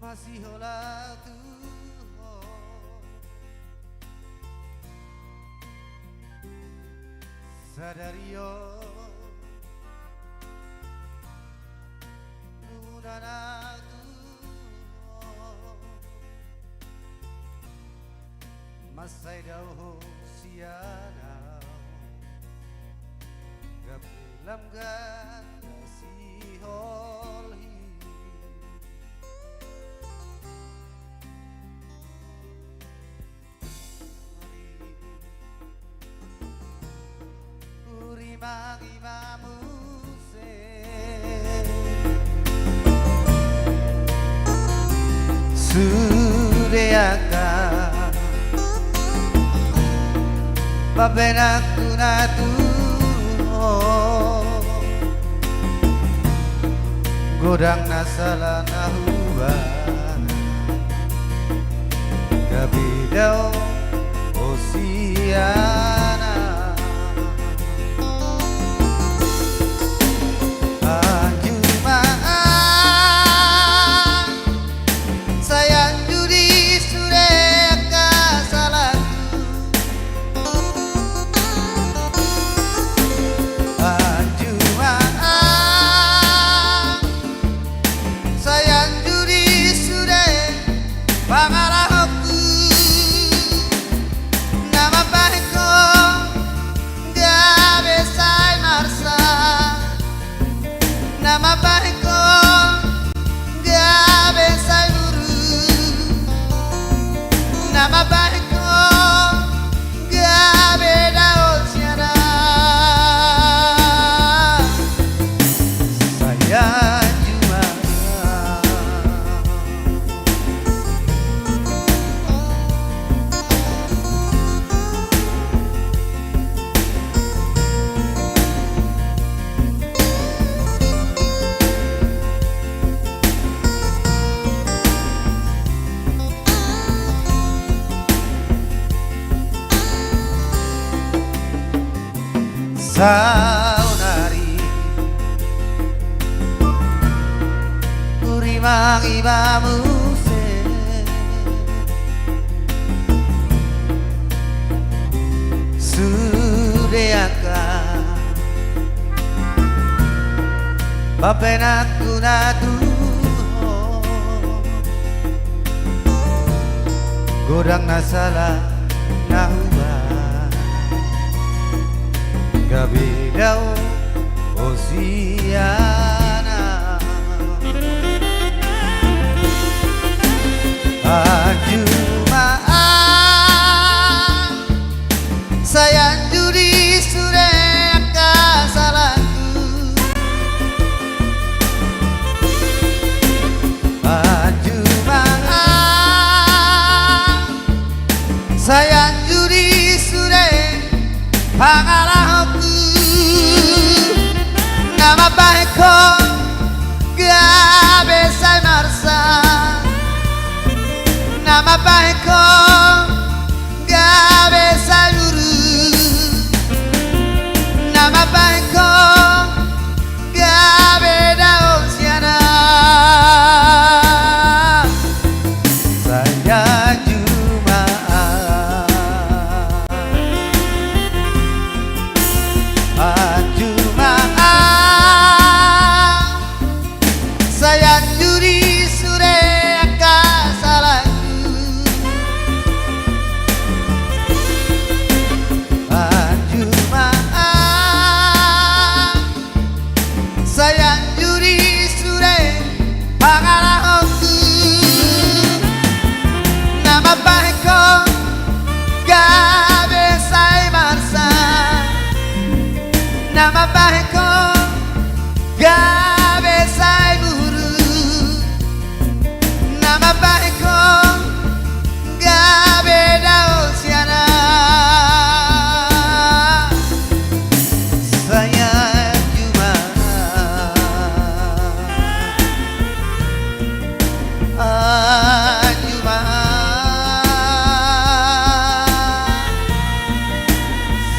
masih olah Tuhan, Sadario nunana Tuhan masai dauh siana dalam ganda si holhi uri mangi mamuse sudeaka babenaku natu godang nasala nahuan gabidau osiana anjumaan sayang judi sureka salahku anjumaan sayang judi sudah pangarahku nama baikku gak bisa marsa nama baikku gak bisa buru nama baikku gak beda usiana sayang saunari kurimang ibamuse sudeaka bapenaku natuho godang nasala nahuba gabedao osiana Anjumaan sayang judi surek kasalanku Anjumaan sayang judi surek pangarahku nama baikku gabe say marsa nama baikku gabe saluru nama baikku gabe daun siana saya Jumaan sayang judi sure kasalanku Jumaan sayang judi sure pangarahku nama baikku gabe say marsa nama baikku gabe say buru nama baikku gabe daun siana saya cuma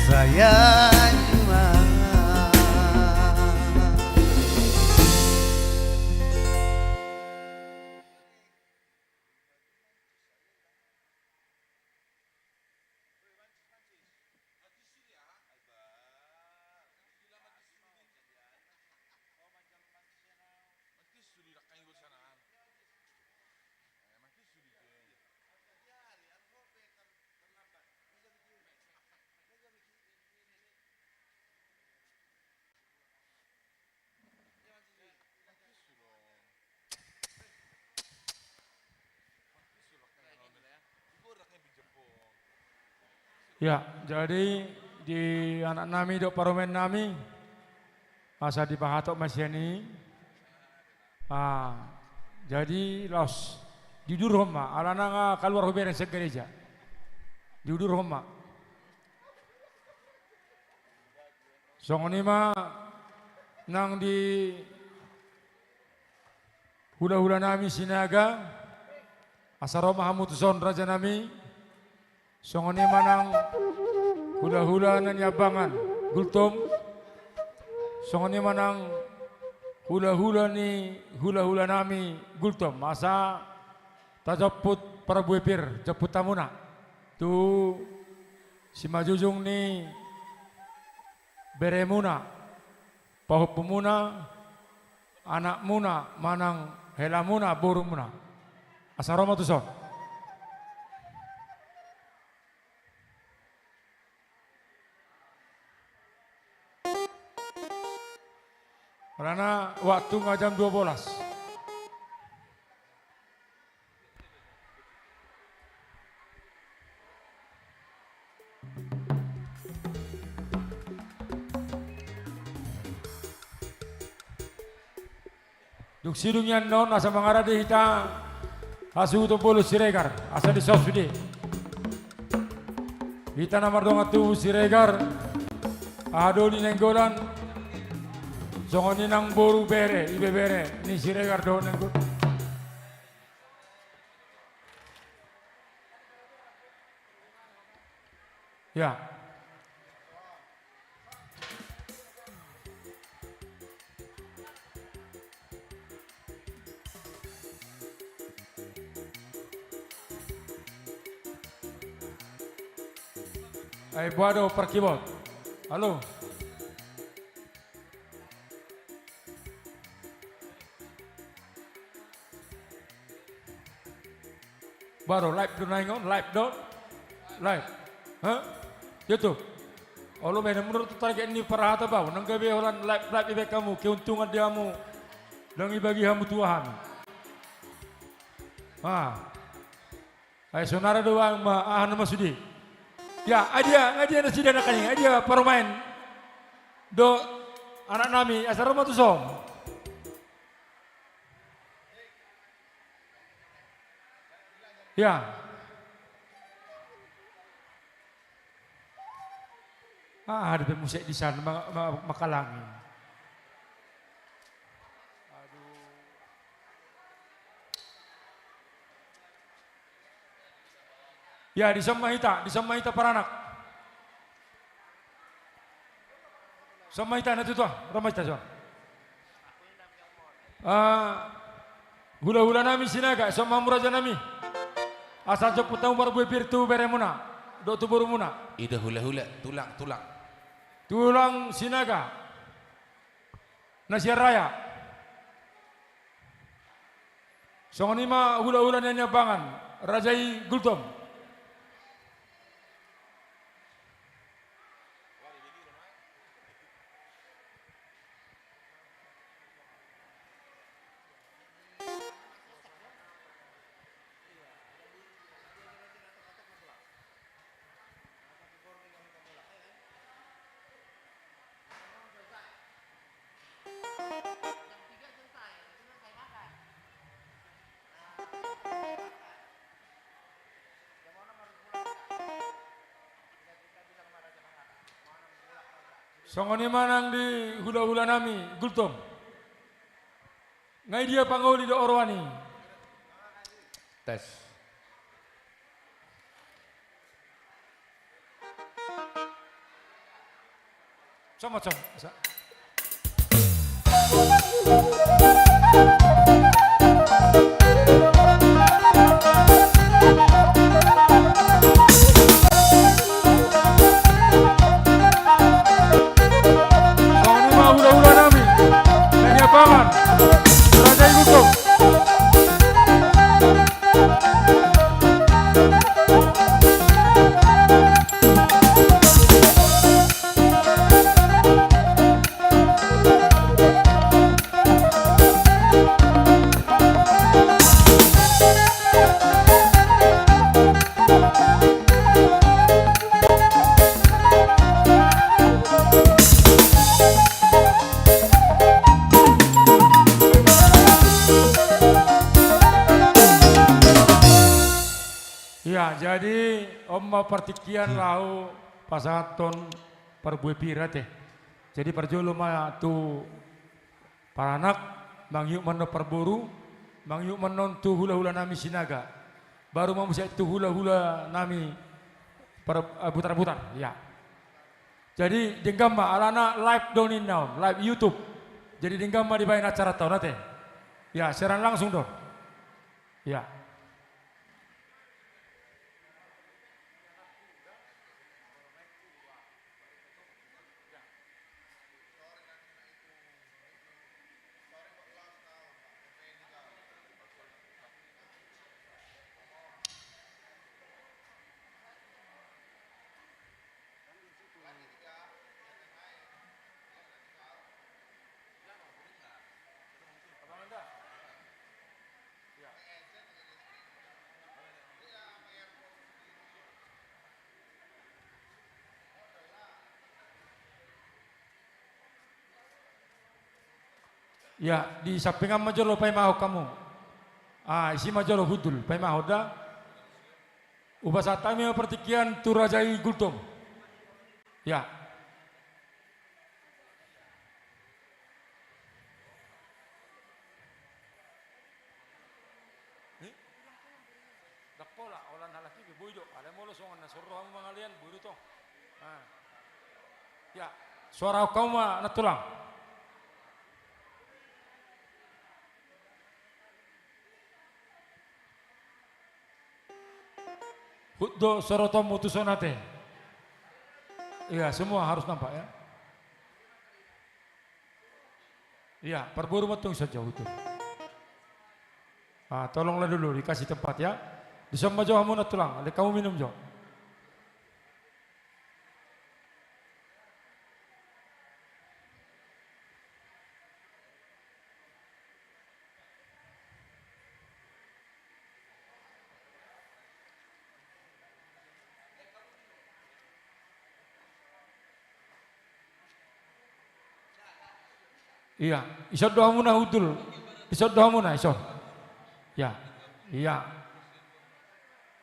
saya Ya, jadi di anak nami dok paromen nami asa di Bahatok Masyani. Jadi los di Durhoma, alana keluar huberen segereja di Durhoma. Songonima nang di hula-hula nami sinaga asaroma hamutuson raja nami. Songoni manang hula-hula nan yabangan gultom. Songoni manang hula-hula nami gultom. Masa tajaput para buepir japut tamuna. Tu si majujung ni beremuna pahup muna anak muna manang helamuna burung muna. Asaroma tuson. Karena waktu jam 12. Duk sidung yan non asa mangarade hita asu to polo Siregar asa di sosudi. Hita nomor 2 Siregar adoni nenggolan Songoni nang boru bere, ibe bere, ni Siregar do nenggo. Ya. Buado perkibot. Halo. Baru live do naingon, live do. Live. Hah? YouTube. Olo may menurut target ini para hata bau nang gabi olan live ibe kamu keuntungan diamu dan ibagi hamu Tuhan. Ay sonara doang nama sudi. Ya, adia na sida na kani, adia paromain. Do anak nami asal rumah tu som. Ya. Ada musik di sana makalangi. Aduh. Ya di Samahita para anak. Samahita na tuh, ramai tuh. Hula-hula nami sinaga, sama muraja nami. Asal jok petang baru berpirtu beremuna, do tu baru muna. Ida hula-hula, tulang. Tulang sinaga, Nasiar Raya. Songonima hula-hula nanya bangan, Rajai Gultom. Songoni manang di hula-hula nami Gultom. Ngai dia pangoli do orwani. Tes. Sama. Ya, jadi omma partikian lau pasaton perbue pirat teh. Jadi perjolo ma tu para anak mangyuk meno perburu, mangyuk menon tu hula-hula nami sinaga. Baru mamusia tu hula-hula nami putar-putar, ya. Jadi denggama alana live donin now, live YouTube. Jadi denggama dibayin acara tahun nate. Ya, siaran langsung dong. Ya. Ya, di sampingan majolo pay maho kamu. Isi majolo hudul pay maho da. Ubasa tami pertikian tu Rajai Gultom. Ya. Dakpola olan halaki be boydo. Ada molo songan na sorro mangalian buru to. Ya, suara kau mah natulang. Huddo sorotom mutusonate. Iya, semua harus nampak ya. Iya, perburu metung saja itu. Tolonglah dulu dikasih tempat ya. Disama jauh hamu na tulang. Ada kamu minum jauh. Iya, isod doa muna hudul. Isod doa muna, isod. Ya, iya.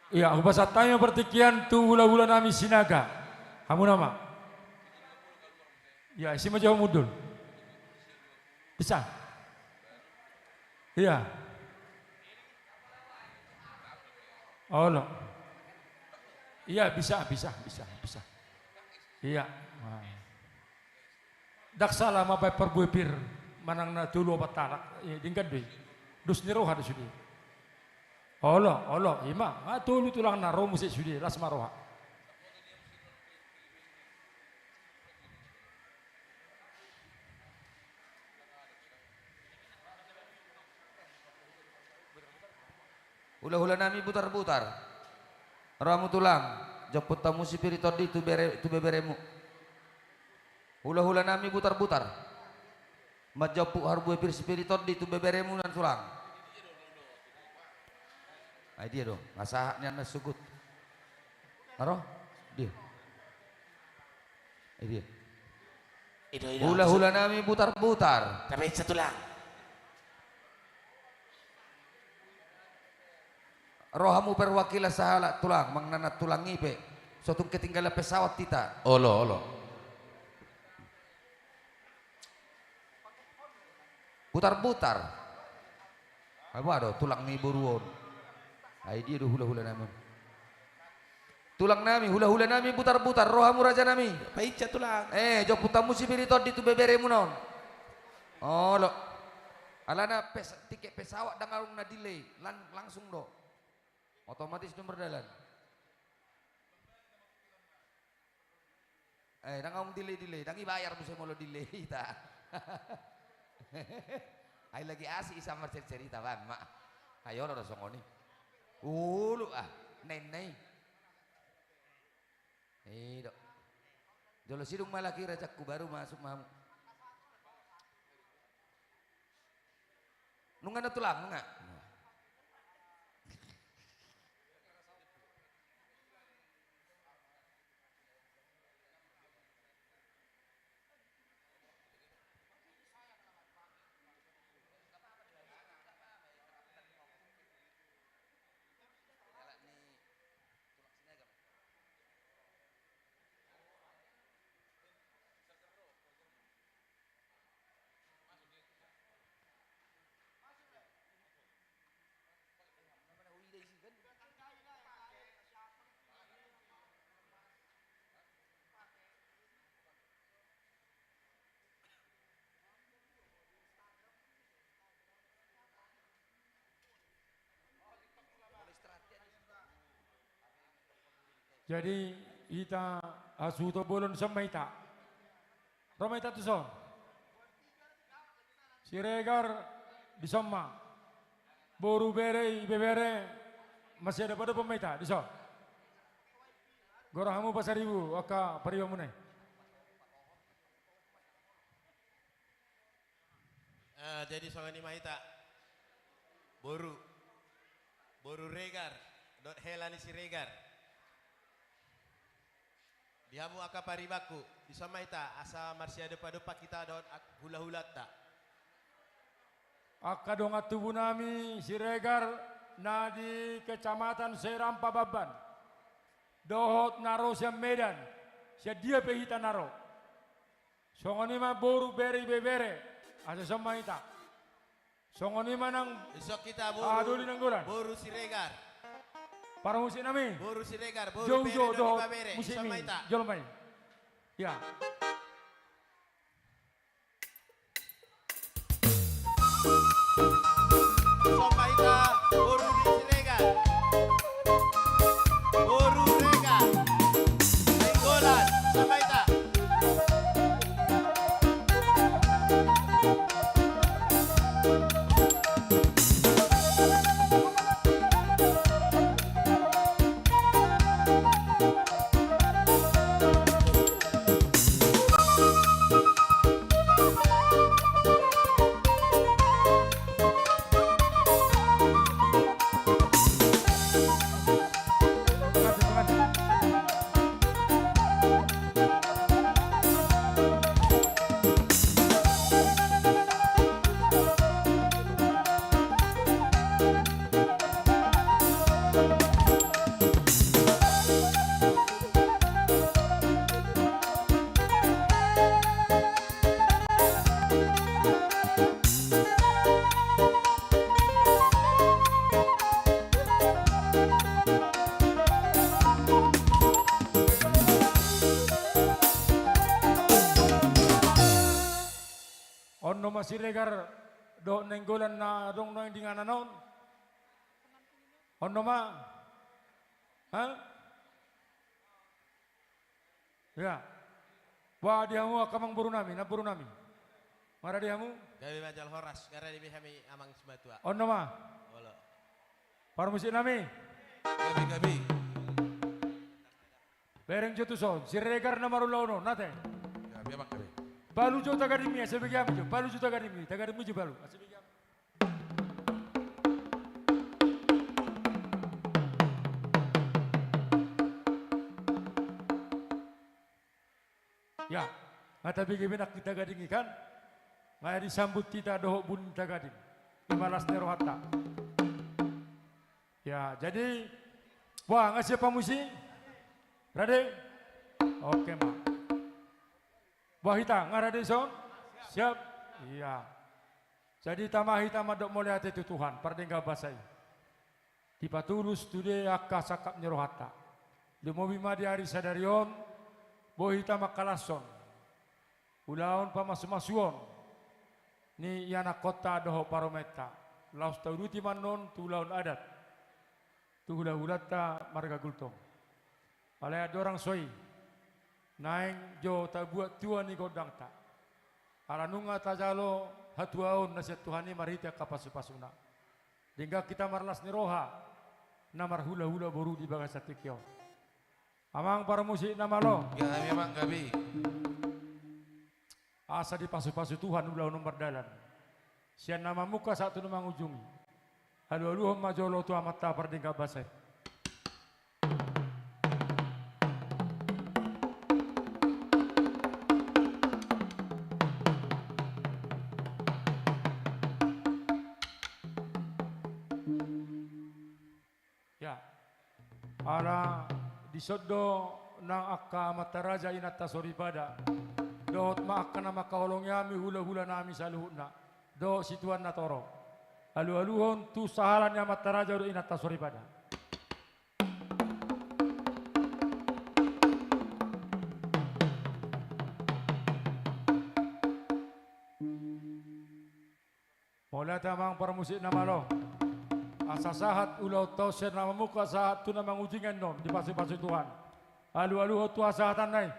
Iya, aku bahasa tanya pertikian tu hula-hula nami sinaga. Kamu nama? Ya, isi majau mudul. Bisa? Iya. Oh, no. Iya, bisa. Iya. Daksala mapai perbuepir manang na tulo patalak dingkan dui dus niroha de sudi olo ima tulu tulang na romu se sudi las maroha Hula-hula nami putar-putar. Ramu tulang, joput tamu si piritodi tu beberemu. Hula-hula nami putar-putar. Majapu harbu pir spiritot di tu beberemu nan tulang. Ai dia dong, ngasahnya na sugut. Naro? Dia. Ai dia. Hula-hula nami putar-putar. Tapi satu lang. Rohamu perwakilan sahala tulang, mangnanat tulang ipe. Suatu ketinggalan pesawat kita. Olo. Putar-putar. Apa ada tulang ni buruon. Ai dia do hula-hula nami. Tulang nami, hula-hula nami putar-putar. Rohamu raja nami. Paica tulang. Jo putamu si biritot di tu beberemu non. Oh lo. Alana tiket pesawat dangarung na delay, langsung do. Otomatis nomor dalan. Dangaung delay, dangi bayar bisa mau lo delay ta. Ay lagi asik sama cerita bang mak. Ayo lo songoni. Ulu nenei. Dok. Jolo sidung malaki rajakku baru masuk mamu. Nungan tulang nunga. Jadi kita asuto bolon samaita. Romaita tu son. Siregar di sama. Boru bere bebere masih ada pada pemaita di son. Gorahamu pasaribu aka pariwa munai. Jadi songani maita. Boru regar. Dot helani si regar. Dihamu aka paribaku bisa maita asa marsia depa-depa kita daun hula-hula ta. Aka dong tubuh nami Siregar na di kecamatan Seram Pababan. Dohot naro sia Medan. Sia dia pehita naro. Songoni ma boru beri bebere asa samaita. Songoni manang Besok kita aduli nangguran. boru Siregar. Para musik nami. Boru Siregar, boru Jauh-jauh bere doh do bere. musik Bisa mi. maita. Jolom main. Ya. Somaita boru di Siregar. Boru Regar. Nainggolan, Somaita. masih regar do nenggolan na dong noing dingana non. Ono ma? Hah? Ya. Wah diamu akamang buru nami, na buru nami. Mara diamu? Gabi majal horas, karena di kami amang sebatua. Ono ma? Olo. Para musik nami. Gabi. Bereng jotuson, si regar na marulaono, nate. Gabi abang gabi. Balu jo tagadimi, asibigyan mo jo. Balu jo tagadimi jo balu. Asibigyan. Ya, ngata bigi benak kita gading ikan. Ngaya disambut kita dohok bun tagading. Imalas nerohata. Ya, jadi wah ngasih pamusi. Ready? Oke, Mak. Wahita, ngarade son? Siap? Iya. Jadi tamahita madok mulai hati itu Tuhan, pardengga basai. Dipatulus tude akka sakap nyerohata. Dumobi madi hari sadarion, bohita makalason. Ulaon pamasumasuon. Ni yana kota doho parometa. Laus tauruti manon tulaon adat. Tuhula-hulata marga gultong. Alaya dorang soi. Naing jo ta buat tuan ni godang ta. Alanunga tajalo hatuaon nasihat Tuhani marita kapasupasuna. Hingga kita marlas ni roha. Namar hula-hula boru di bagas satikyo. Amang para musik nama lo. Gabi abang gabi. Asa di pasu-pasu Tuhan ulah nomor dalan. Sian nama muka satu nama ujungi. Alu-aluhom majolo tu amata pardingga basai. Ya, ala disodo nang akka mataraja inata soribada. Dot maaka na makaholong yami hula-hula nami sa luhuna. Do situan na toro. Alu-aluhon tu sahalan ya mataraja do inata soribada. Mula tamang para musik nama lo. Asa sahat ulau tau sen nama muka sahat tu nama ujingan non di pasi-pasi Tuhan. Alu-aluhon tu asahatan nai.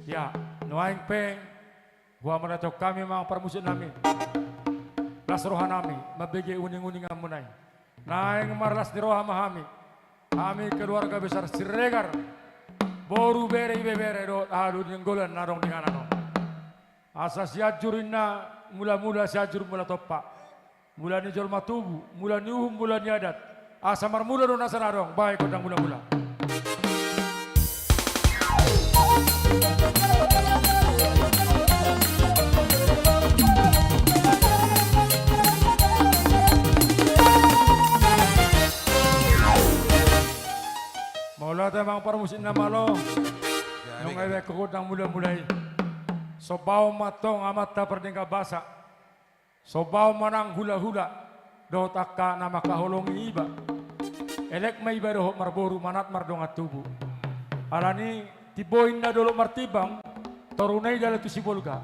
Ya, nuaing peng, gua menatok kami mang permusik nami, las roha nami, mabege uning-uning amunai, naing marlas di roha mahami, kami keluarga besar Siregar, boru bere do alu nenggolan narong dengan ano, asa siajurinna mula-mula siajur mula topa, mula ni jol matubu, mula ni uhum, mula ni adat, asa marmula do nasa narong, baik kodang mula-mula. Mula temang para musik nama lo, nung ewe kukudang mula-mulai, sobao matong amata perdengka basa, sobao manang hula-hula, do takka nama kaholongi iba, elek may iba dohok marboru manat mardongat tubuh, alani tiboin na dolo martibang, torunay dala tu si bolga,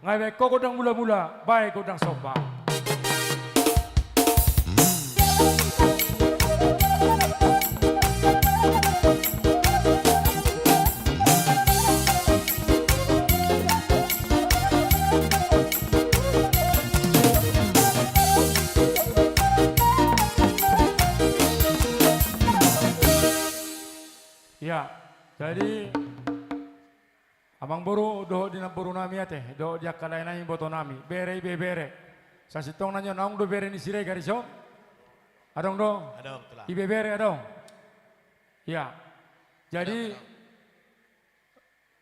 ngewe kukudang mula-mula, baik kudang sobao. Ya, jadi abang buru doh dina buru nami ate, doh dia kalai nami boto nami, bere. Sa sitong nanyo naung do bere ni sire gariso, adong do, Adong tulang. ibe bere adong. Ya, jadi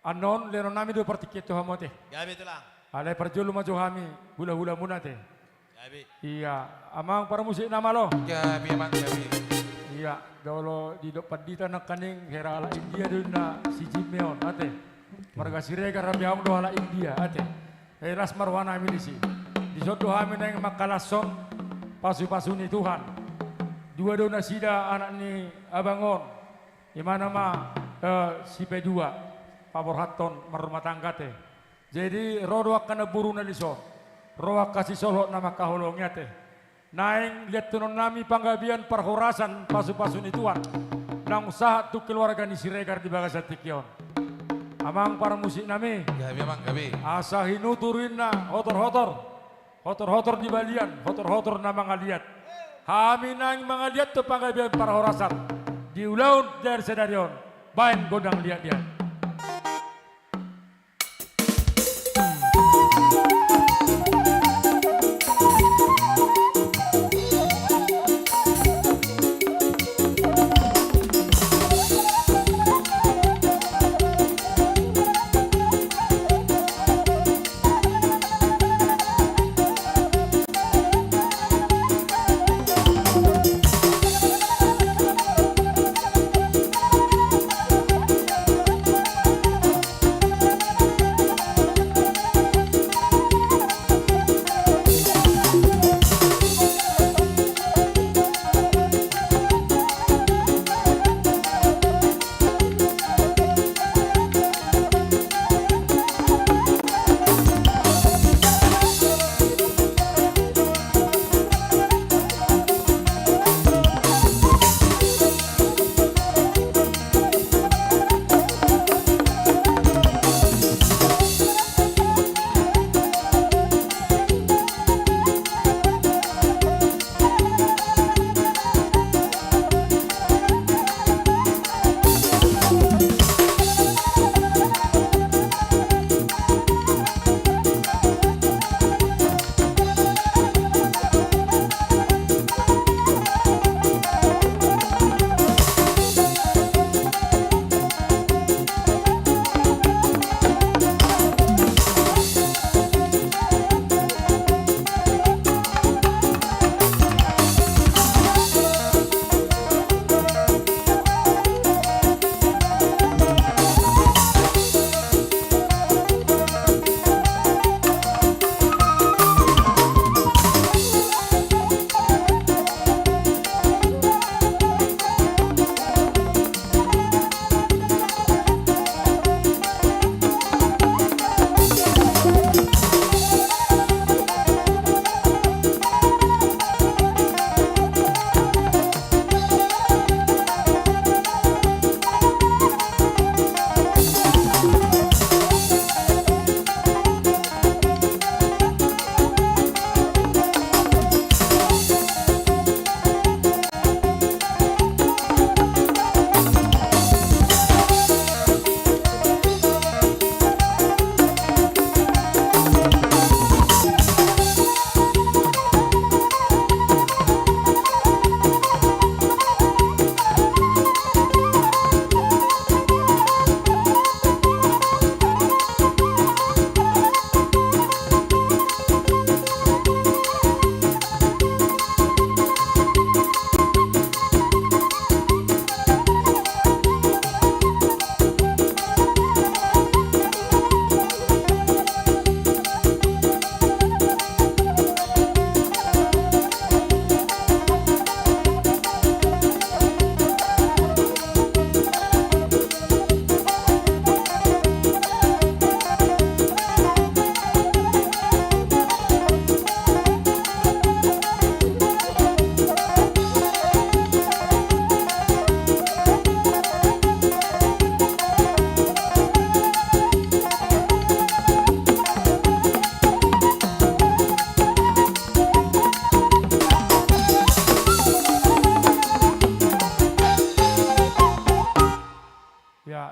anon leno nami do partiket to hamote, Gabi tulang. alai perjulu maju kami, hula-hula munate. Gabi. Iya, amang para musik nama lo. Gabi abang gabi. Iya, dolo di depan di tanah kaning hera ala India duna si Jimeon ate. Marga Siregar rabiang do ala India ate. Eras marwana milisi. Di sodo kami nang makalason pasu-pasuni Tuhan. dua dona sida anak ni abangon imana ma si P2 pabor haton marumah tangga teh jadi rodoak kana buru na liso roak kasih solo nama kaholongnya teh naing lihat tunon nami panggabian perhorasan pasu-pasu ituan nang usaha tu keluarga ni Siregar di Bagasa Tikion amang para musik nami Gabi Bang Gabi. asa hinuturin na hotor di balian hotor na mga liat kami nang mga liat tu panggabian perhorasan di ulaun dari sedarion bain godang liat-liat.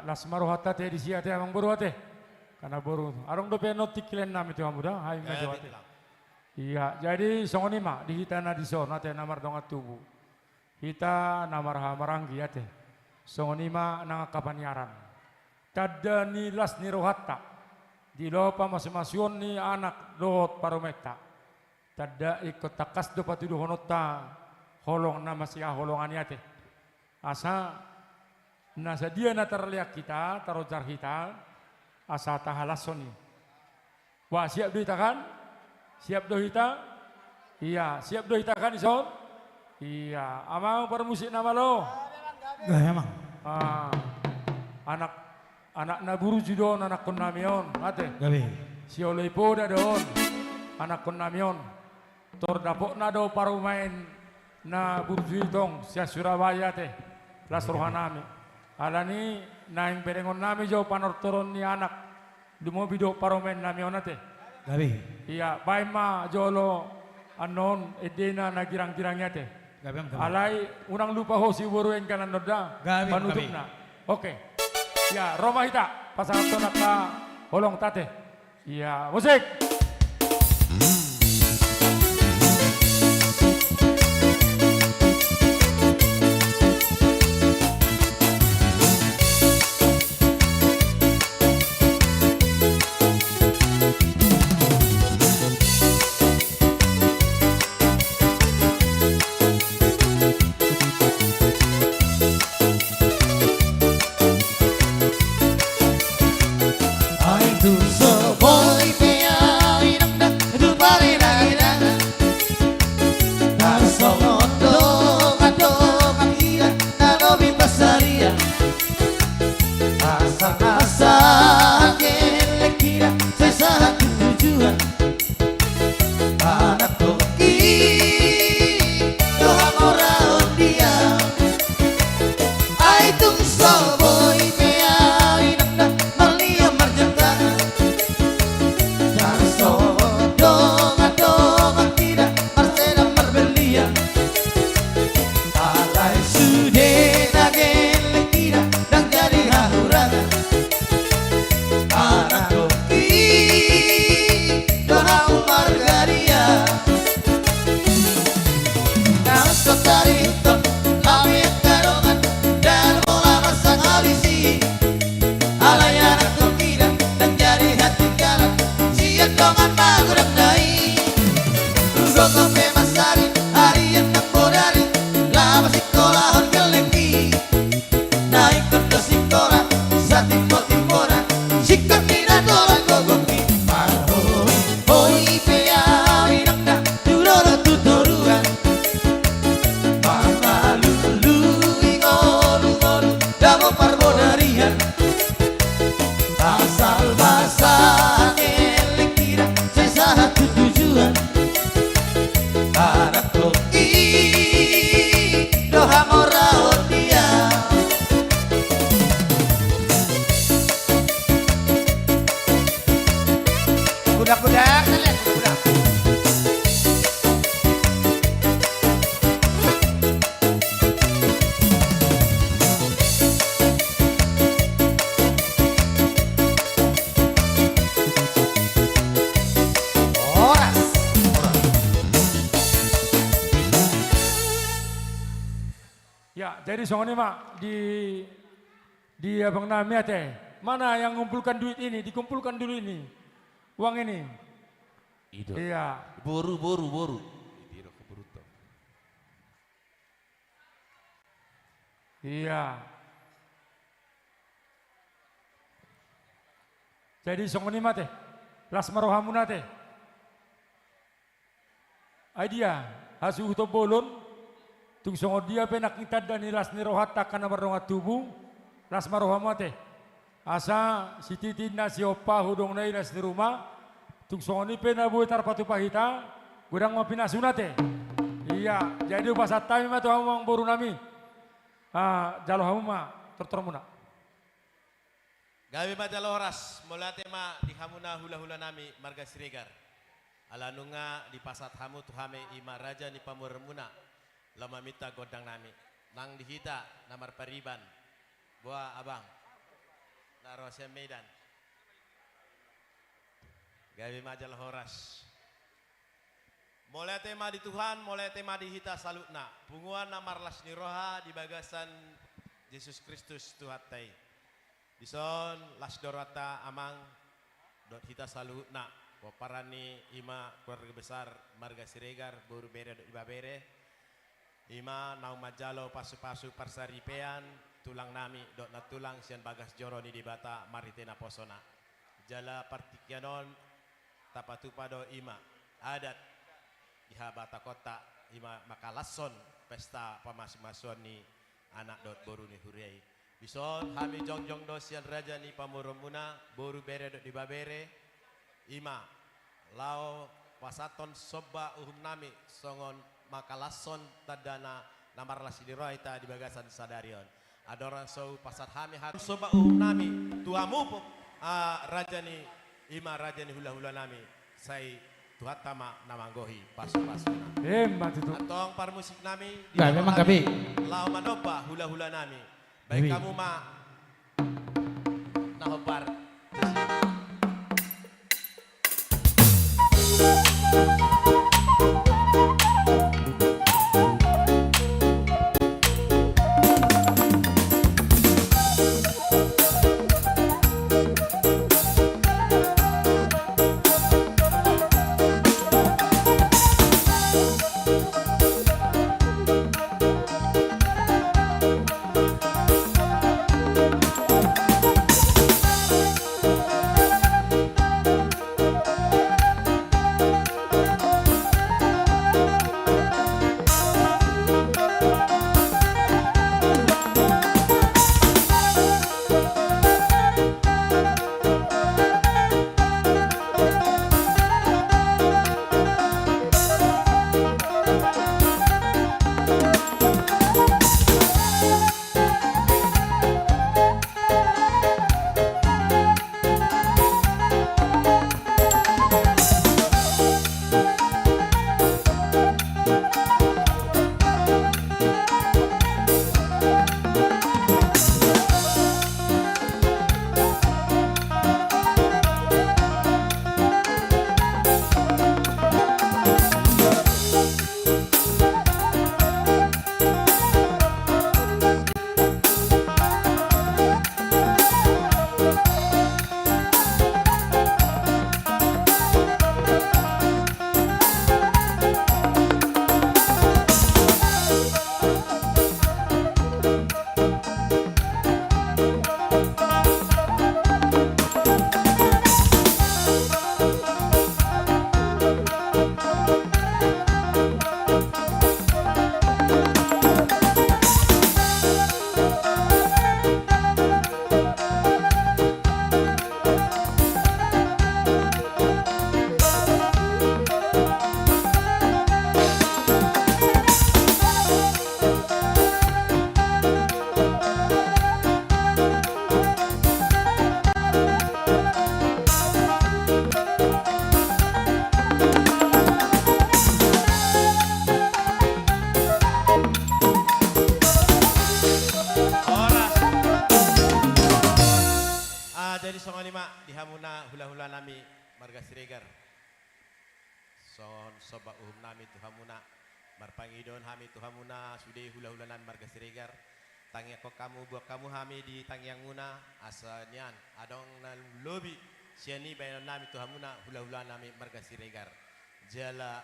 las maruhata te di siate amang boru ate karena boru arong do penotik kilen nam itu amuda hai nga jawate iya jadi songonima di hitana di zona te namar donga tubu kita namar hamaranggi ate songonima nang kapanyaran tada ni las ni rohatta di lopa masing-masing ni anak dohot parometa tada ikut takas do patudu honota holong nama sia holongan ate asa nasa dia na terlihat kita tarojar kita asa tahalasoni wah siap do kita kan siap do kita iya siap do kita kan ison Iya, amang permusik nama lo. Gak emang. Anak na guru judon anak kon namion, ate. Gabi. Si Olepo da don anak kon namion. Tor dapok na do parumain na guru judong sia Surabaya te. Las rohanami. Alani naing perengon nami jo panortoron ni anak. Dumo bido parumain namion ate. Gabi. Iya, baima jolo anon edena na girang-girangnya te. Gabi. Alai unang lupa ho si buru yang kanan noda Gabi, panutupna. Oke. Ya, Roma hita pasangan tonak na holong tate. Iya, musik. Jadi soalnya mak di abang Nami teh mana yang mengumpulkan duit ini, dikumpulkan dulu ini uang ini. Itu. Iya. Boru. Biro ke bruto. Iya. Jadi soalnya mak teh las marohamuna teh. Idea hasil uto bolon. Tung songo dia penak kita dan las nirohat takkan marongat tubuh las marohamate asa si titin na si opa hudong na ilas di rumah tung songo ni pena buat tarpatu pahita gudang mapinasunate. Iya, jadi pasat tayo ma to hamang boru nami jalo hamuma tertermuna. Gabi ma jalo horas mulate ma di hamuna hula-hula nami marga Siregar alanunga di pasat hamu tuhame ima raja ni pamurmuna lama mita godang nami nang dihita namar pariban buah abang narose medan gawi majal horas mulai tema di Tuhan mulai tema dihita salutna punguan namar las niroha di bagasan Yesus Kristus Tuhatai dison las dorata amang dot hita salutna poparani ima keluarga besar marga Siregar buru bere dot iba bere ima nau majalo pasu-pasu parsaripean tulang nami dot na tulang sian bagas joro ni di bata maritena posona jala partikianon tapatupado ima adat iha bata kota ima makalason pesta pamasing-masing ni anak dot boru ni huriai. Bison kami jongjong dosian raja ni pamurumuna boru bere dot di babere ima lao wasaton soba nami songon makalason tadana namarlas di roita di bagasan sadarion. Ada orang sau pasar kami harus soba nami tuamu raja ni ima raja ni hula-hula nami sai Tuhan tama namanggohi pasu-pasu. Hebat itu. Atong parmusik nami. Nah, memang kami. Lau manoba hula-hula nami. Baik kamu ma nahobar. dihamuna hula-hula nami marga Siregar. Son soba nami tuhamuna marpangidon hami tuhamuna sudah hula-hula nan marga Siregar. Tangi ko kamu buat kamu hami di tangiang muna asanian adong nan lobi siani bayan nami tuhamuna hula-hula nami marga Siregar. Jala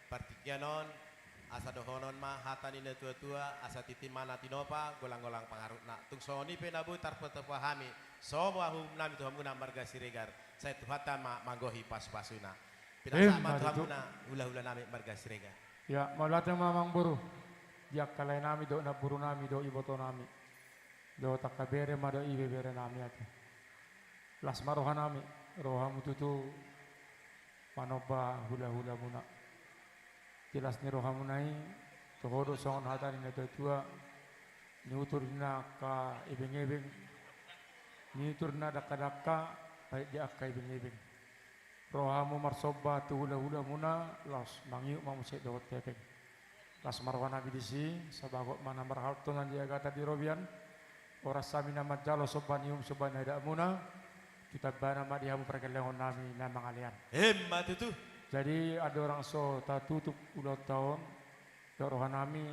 partikianon asa dohonon ma hatani na tua-tua asa titi mana tinopa golang-golang pangarutna tung soni penabu tarpetepa hami soba hum nami tuhamuna marga Siregar saya tuhata ma manggohi pas-pasuna pinasama tuhamuna hula-hula nami marga Siregar ya malate mamang buru dia kalai nami do na buru nami do iboto nami do takabere ma do ibe bere nami ate las maroha nami roha mututu manoba hula-hula muna jelas ni roha munai tohodo songon hatani na tua ni uturna ka ibeng-ibeng ni uturna daka-daka baik dia ka ibeng-ibeng roha mu marsoba tu hula-hula muna las mangiu mamusik dawat tepeng las marwana bidisi sabagot mana marhalto nan dia kata di robian ora samina majalo sobanium sobana da muna kita bana ma dihamu perkelengon nami na mangalian hebat itu. Jadi ada orang so tak tutup ulang tahun, rohan nami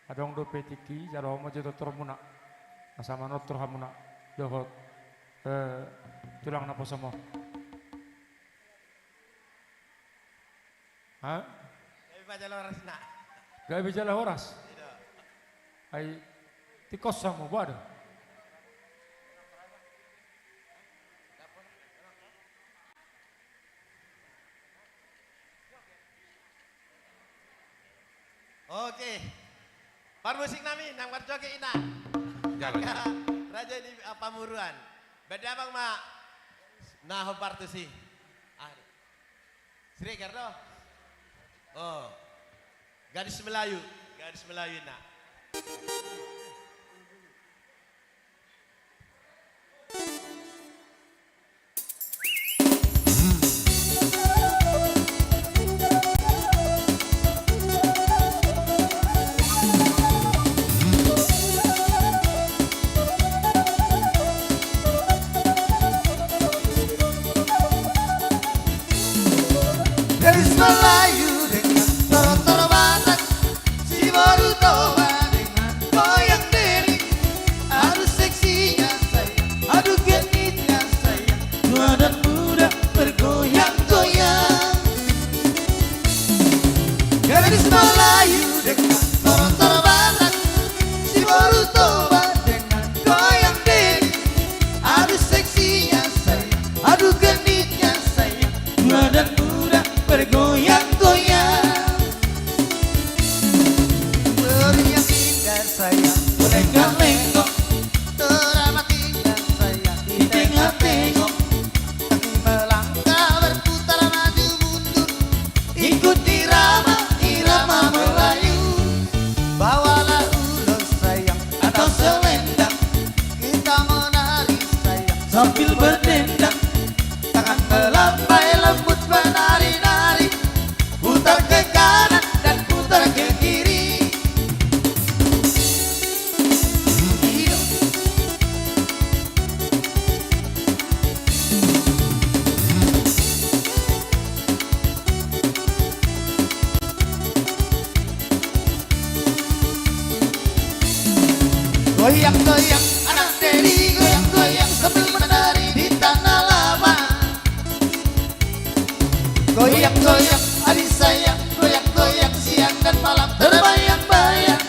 ada orang do petiki, jadi orang macam doktor muna, sama doktor hamuna, dohot tulang napa semua. Hah? Gak baca horas nak. Gak bicara horas. Tidak. Ai tikos sama buat. Oke, Musik nami nang barjoge ina. Jalan. Raja di Pamuruan. Beda bang mak. Nah hopar tu si. Sri Gardo. Oh. Gadis Melayu nak. Gadis Melayu dengan toro-toro Batak, si baru toba dengan goyang dering. Aduh seksinya sayang, aduh genitnya sayang, tua dan muda bergoyang-goyang. Gadis Melayu dengan toro-toro Batak, si baru toba dengan goyang dering. Aduh seksinya sayang, aduh genitnya sayang, tua dan muda bergoyang-goyang. Beriak indah sayang, lenggak-lenggok, teramat indah sayang, ditengok-tengok. Kaki melangkah berputar maju mundur, ikut irama Melayu. Bawalah ulos sayang atau selendang, kita menari sayang sambil berdendang. Tangan melambai lembut menari-nari, putar ke kanan dan putar ke kiri. Goyang-goyang anak Dedi, goyang-goyang sambil menari di tanah lapang. Goyang-goyang adik sayang, goyang-goyang siang dan malam terbayang-bayang.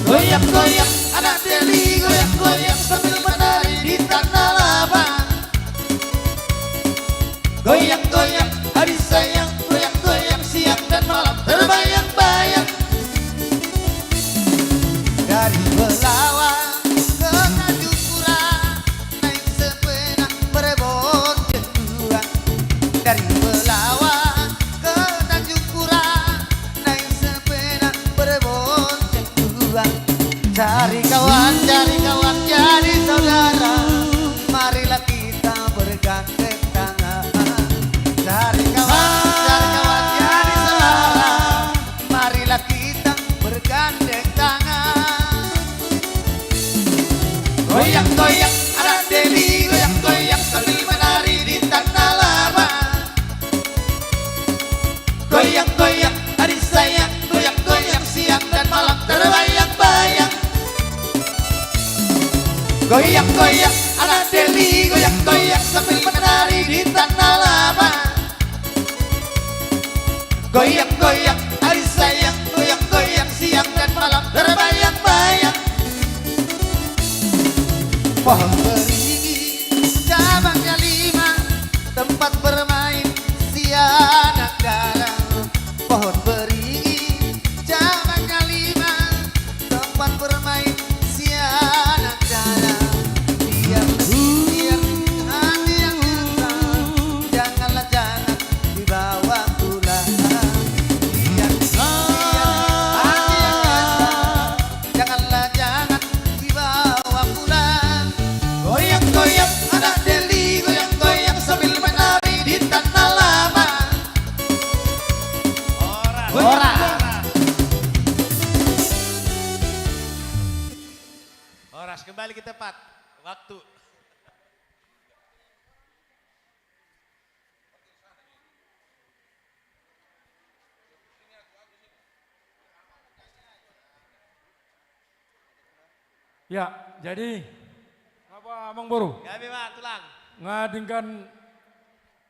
Goyang-goyang anak Deli, goyang-goyang sambil menari di tanah lapang. Goyang-goyang adik sayang, goyang-goyang siang dan malam terbayang-bayang. Dari Belawan ke Tanjung Pura, naik sepeda berebut jendua. Dari Belawan ke Tanjung Pura, naik sepeda berebut jendua. Cari kawan, jadi saudara, marilah kita bergandeng tangan. Cari kawan, jadi saudara, marilah kita bergandeng tangan. Goyang-goyang anak Deli, goyang-goyang sambil menari di tanah lapang. Goyang-goyang adik sayang, goyang-goyang siang dan malam terbayang-bayang. Goyang-goyang anak Deli, goyang-goyang sambil menari di tanah lapang. Goyang-goyang adik sayang, goyang-goyang siang dan malam terbayang-bayang. Pohon beringin cabangnya 5, tempat bermain si anak dalam. Pohon beringin cabangnya 5, tempat bermain si anak dalam. Diam, hati yang hantam, janganlah jangan dibawa pulang. Diam, hati yang hantam, janganlah jangan dibawa pulang. Goyang-goyang anak Deli, goyang-goyang sambil menari di tanah lapang. Horas kembali ke tempat. Waktu. Ya, jadi apa Mang Boru? Gabi mak tulang. Ngadingkan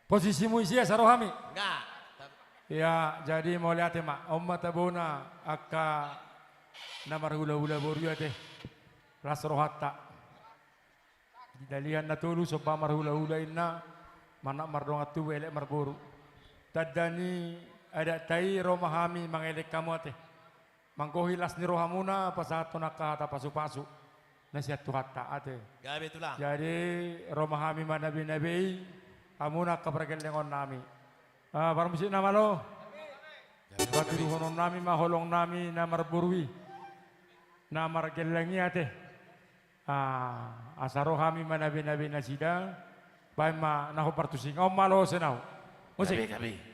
posisimu isi ya sarohami. Enggak. Ya, jadi mau lihat ya mak, Om Matabona aka namar hula-hula boru ya teh. Ras rohata. Dalian na tulu so pa marhula-hula inna manak mardong atu elek marboru. Tadani ada tai romahami mangelek kamu teh. mangkohilas ni rohamuna pasato nakahata pasu-pasu. Nasihat Tuhan taate. Gabi tulang. Jadi romahami manabi-nabi amuna kapragelengon nami. Para musik nama lo. Batu duhonon nami maholong nami namar burwi. Namar gelengi ate. Asarohami manabi-nabi nasida. Baik ma naho partusing om malo senau. Musik. Gabi.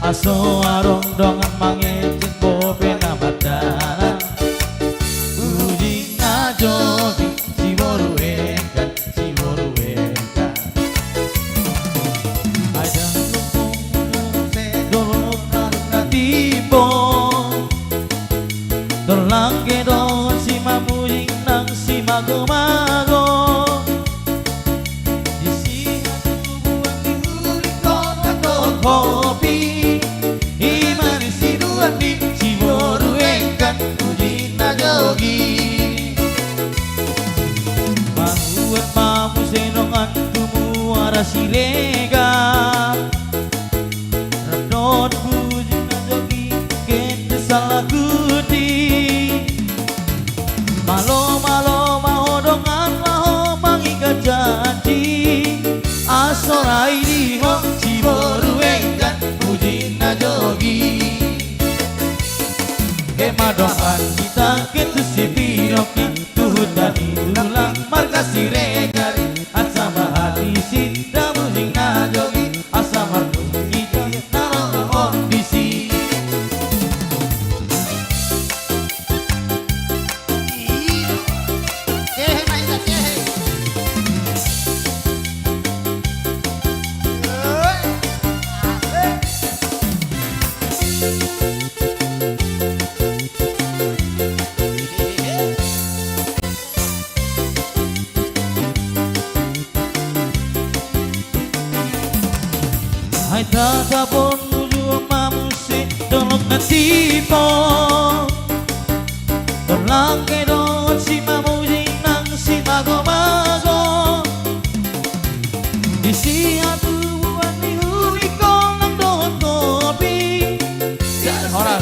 Aso arong dongan mangecin bobe na badana Ujing na jogi si boru ekan Ada lumpung sedolong na tibo Dolang gedon si mamujing nang si mago-mago Di sihat tubuhan di uli kota kopi si boru engkan uji na jogi Mahuat mamu senongan tumuara silega Radot uji na jogi kente salah kuti Malo mahodongan maho mangikat janji Asorai diho si boru engkan uji na jogi Kemadoan kita ketu si piroki Tuhut dari tulang marga si regari Asama hati si damujing na jogi Asama kita narong kondisi Hai tata pon nuju mamuse dolok natipo Dolang kedon si mamujing nang si mago-mago Di sihat tubuhan di huli kong nang dohon kopi Hora.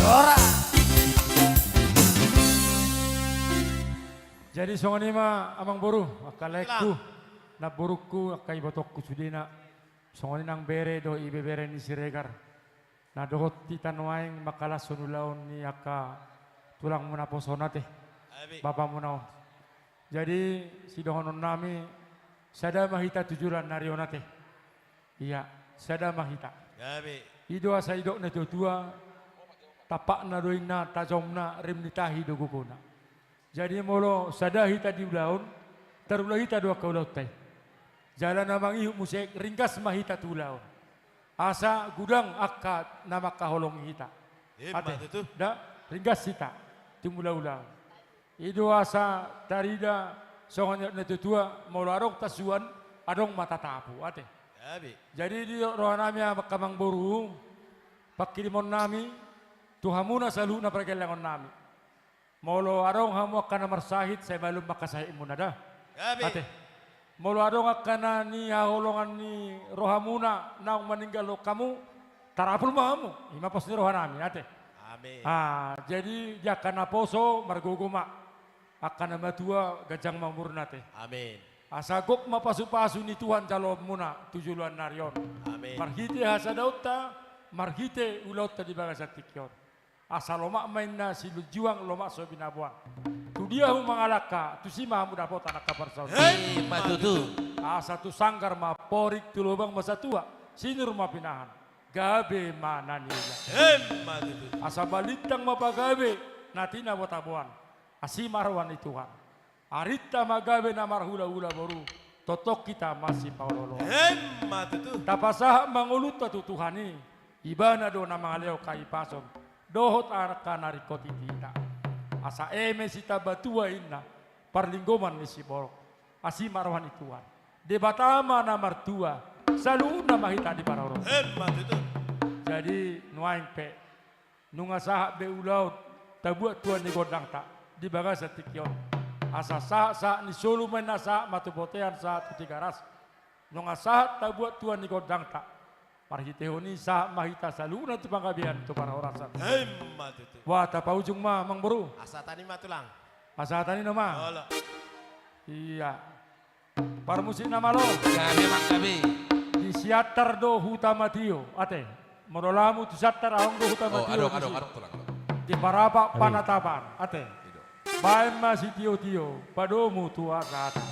Jadi songon ima amang boru akalekku na burukku akai botokku sudina songon nang bere do ibe bere ni siregar na dohot ti tanwaing makala sunulaon ni aka tulang muna posona teh bapa munao. Jadi si dohonon nami sada mahita tujuran nariona teh. Iya, sada mahita. Ido asa idok na tua tapak na doing na tajomna rim nitahi do guguna. Jadi molo sada hita di ulaun tarulah hita dua kaulau teh. Jalan namang ihuk musik ringkas mahita tulaun. Asa gudang akad nama kaholong hita. Ate, da ringkas hita timula-ulaun. Ido asa tarida songon na tua molo arong tasuan adong mata tapu ate. Jadi di rohanami kamang boru pakirimon nami tuhamuna salu na pergelangon nami. Molo arong hamu akan marsahid saya malum makasahid munada. Ate. Molo adong akana ni haholongan ni rohamuna naung meninggal lo kamu tarapul mahamu ima pos ni rohanami ate. Amin. Jadi jakana poso marguguma akan nama tua gajang mamurna teh. Amin. Asagok mapasu-pasu ni Tuhan calon muna tujuan narion. Amin. Marhite hasadauta, marhite ulauta di bagasa tikyon. Asal lomak mainna silu juang lomak so binabuang. Tu dia mangalaka, tu si mahamu dapat anak kabar saudara. Hei, matutu. Asa tu sanggar ma porik tu lubang masa tua, sinur ma pinahan. Gabe mana nila. Hei, matutu. Asa balitang ma pagabe, natina botabuan. Asi marwan itu Tuhan. Arita magabe na marhula-hula baru. Totok kita masih paulolo. Hei, matutu. Tapasah mangulut tu Tuhani. Ibana do na mangaleo kai pasom. Dohot arka narikoti tina. Asa eme sita batua inna. Parlinggoman ni si borok. Asi marwan itu Tuhan. Debatama na martua. Selalu na mahita di paroro. Hei, matutu. Jadi nuaing pe. Nunga sahak be ulaut. Tabuat Tuhan ni godang tak. Di bagasa tikyon. Asa sah ni solo main nasa matubotean sa tutigaras. Nunga sah tabuat Tuhan ni godang tak. Parhitehoni sah mahita saluna tu panggabian tu para orasan. Hei, matutu. Wah tapa ujung mah mang beru. Asa tani matulang. Asa tani nama. Olo. Iya. Parmusik nama lo. Gabe mang gabe. Di siatar do hutama tio. Ate. Morolamu tu siatar ahong do hutama tio. Adong tulang. Di parapa panatapan. Ate. Baik masih tio-tio. Padomu tua kata.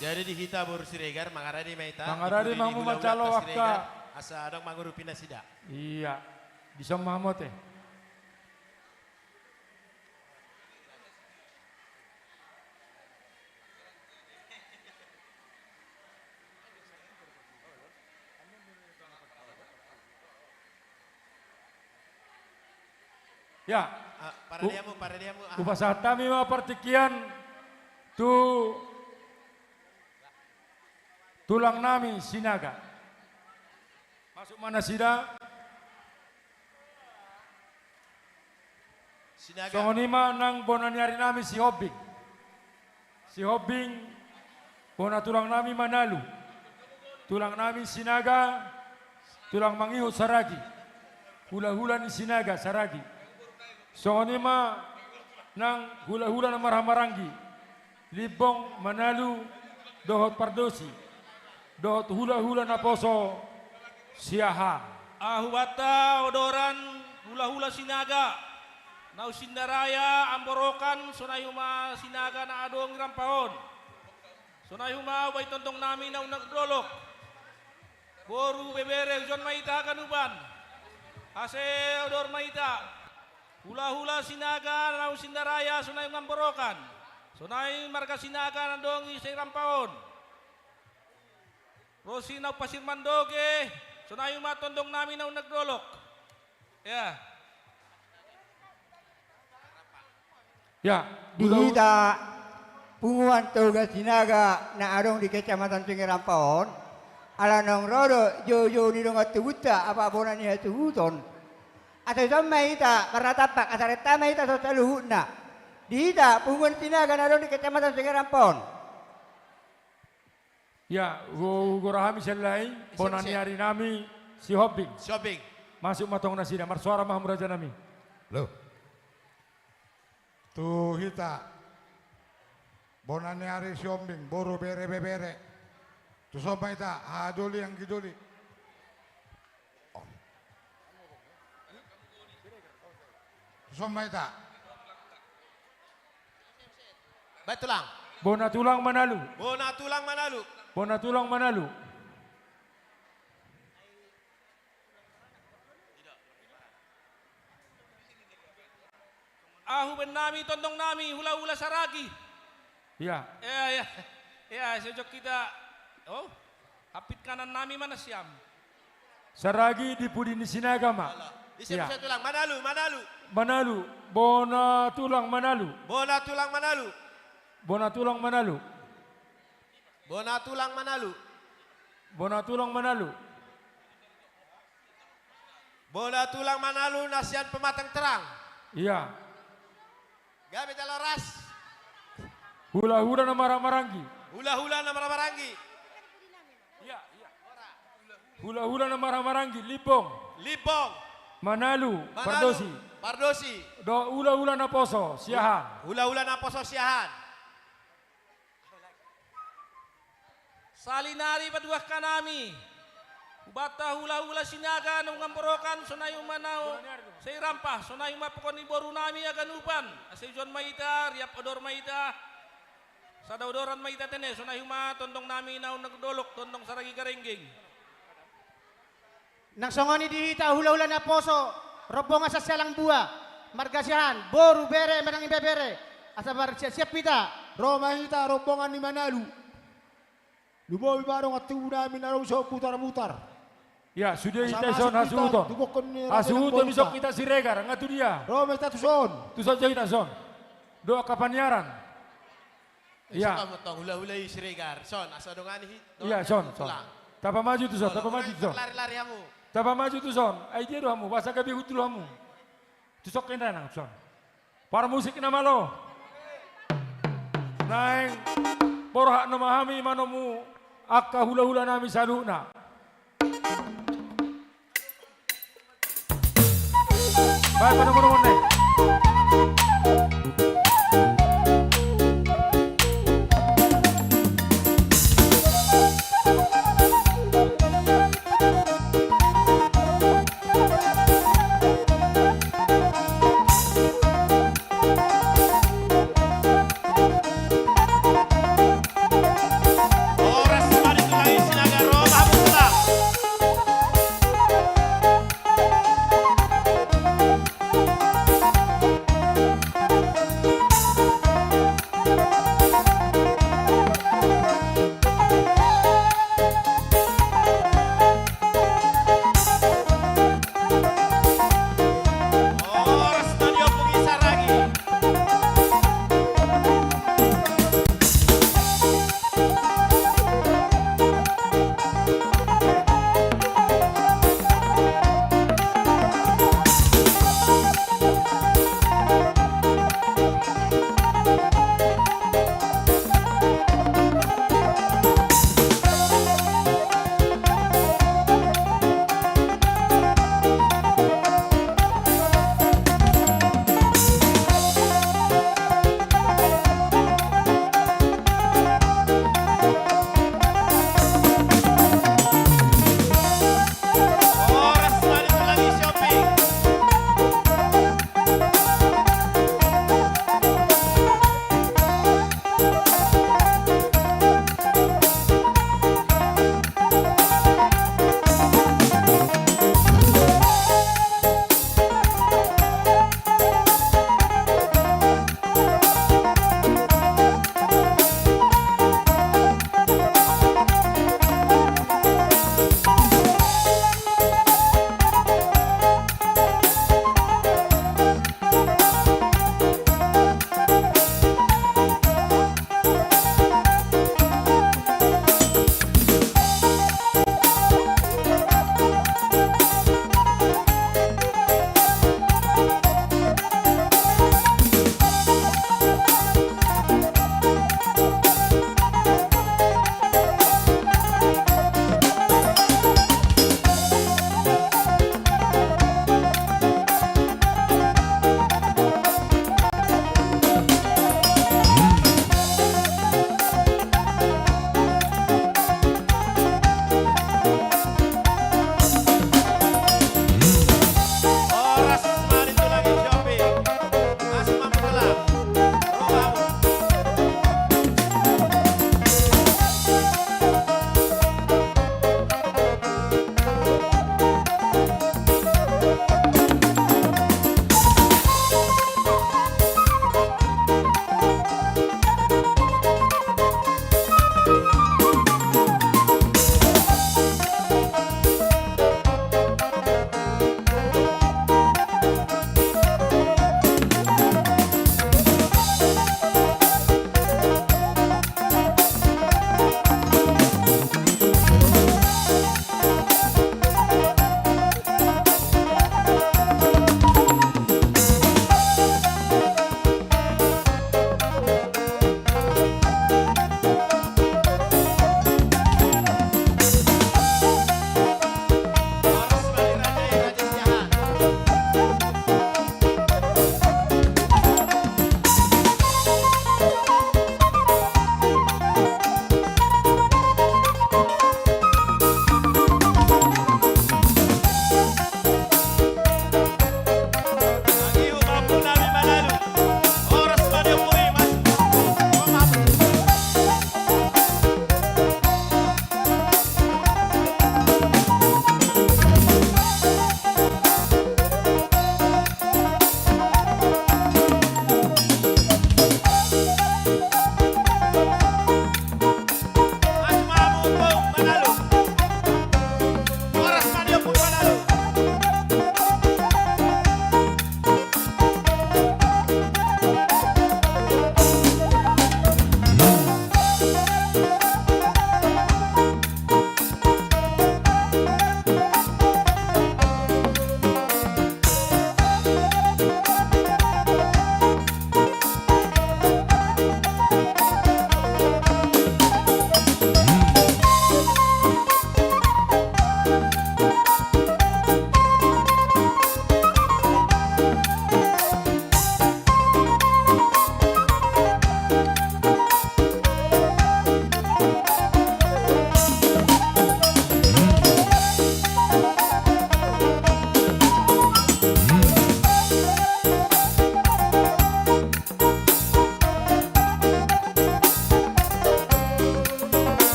Jadi di kita buru siregar mangaradi maita. Mangaradi mamu macalo wakka. Asa adong manguru pindah sida. Iya. Bisa mamote. Ya, Para diamu. upasatami mga partikian tu tulang nami sinaga. Masuk mana sida? Sinaga. Songonima nang bonanyari nami si Hobing. Si Hobing bona tulang nami Manalu. Tulang nami sinaga, tulang mangihu saragi. Hula-hula ni sinaga saragi. Songonima nang hula-hula na marhamaranggi. Libong Manalu dohot pardosi. Dohot hula-hula na poso siahan. Ahubata odoran hula-hula sinaga. Nau sindaraya amborokan sonayuma sinaga na adong rampahon. Sonayuma way tontong nami na nagdolok. Boru bebere John Maita kanuban. Ase odor Maita. Hula-hula sinaga nau sindaraya sonayum amborokan. Sonay marga sinaga na dong isay rampahon. Rosi nau pasir mandoge. Sonayuma tondong nami na nagdolok. Ya. Ya, Dihita punguan tugas sinaga na arong di kecamatan Sungai Rampahon. Ala nong rodo jojo ni dong atuguta apa bona ni atuguton. Atau sama ita karena tapak asal tama ita sosial luhutna. Dihita punguan sinaga na arong di kecamatan Sungai Rampahon. ya, gurahami selai bonani hari nami si Hobing. Shopping. Masuk matong nasida marsuara maham raja nami. Loh. Tuh hita. Bonani hari siombing, boru bere-bere. Tuh soba ita, adoli yang gidoli. Oh. Tuh soba ita. Batulang. Bona tulang Manalu. Bona tulang Manalu. Bona tulang Manalu. Ahuben nami tondong nami hula-hula saragi. Ya, Ya, sejak kita oh, hapit kanan nami mana siam. saragi di pudini sinagama. Bisa tulang Manalu. Manalu, bona tulang Manalu. Bona tulang Manalu. Bona tulang Manalu. Bona tulang Manalu. Bona tulang Manalu. Bona tulang Manalu nasian pematang terang. Iya. Gabe taloras. Hula-hula na maramarangi. Hula-hula na maramarangi. Iya, iya. Hula-hula na maramarangi, Libong. Libong. Manalu, Pardosi. Pardosi. Do hula-hula na Poso, Siahan. Hula-hula na Poso, Siahan. Salinari paduah kanami. Bata hula-hula Sinaga nung ngamborokan sonayu manao say rampah sonayu mapakon ni boru nami agan upan asay John Maita riap odor Maita sa odoran Maita tene sonayu ma tondong nami naon nagdolok tondong saragi karengging nang songoni dihita hula-hula na Poso robongan sa sialang buah margasihan boru bere menang bebere asa bar siap pita Roma hita rombongan ni Manalu. Lumoy barong at namin araw sa putar-putar. Ya, sudah kita son hasuton. Hasuton besok kita Siregar, ngatu dia. Roma kita tuson. Tu saja kita son. Doa kapanyaran. Iya. Kamu tong hula-hula Siregar. Son, asa dongani. Iya, son. Tapa maju tu son, tapa maju tu son. Lari-lari kamu. Tapa maju tu son. Ai dia doamu, bahasa gabi hutul kamu. Tu sok kena nang son. Para musik nama lo. Naeng porhak memahami manomu akka hula-hula nami saluna. Baik, nomor-nomor nih.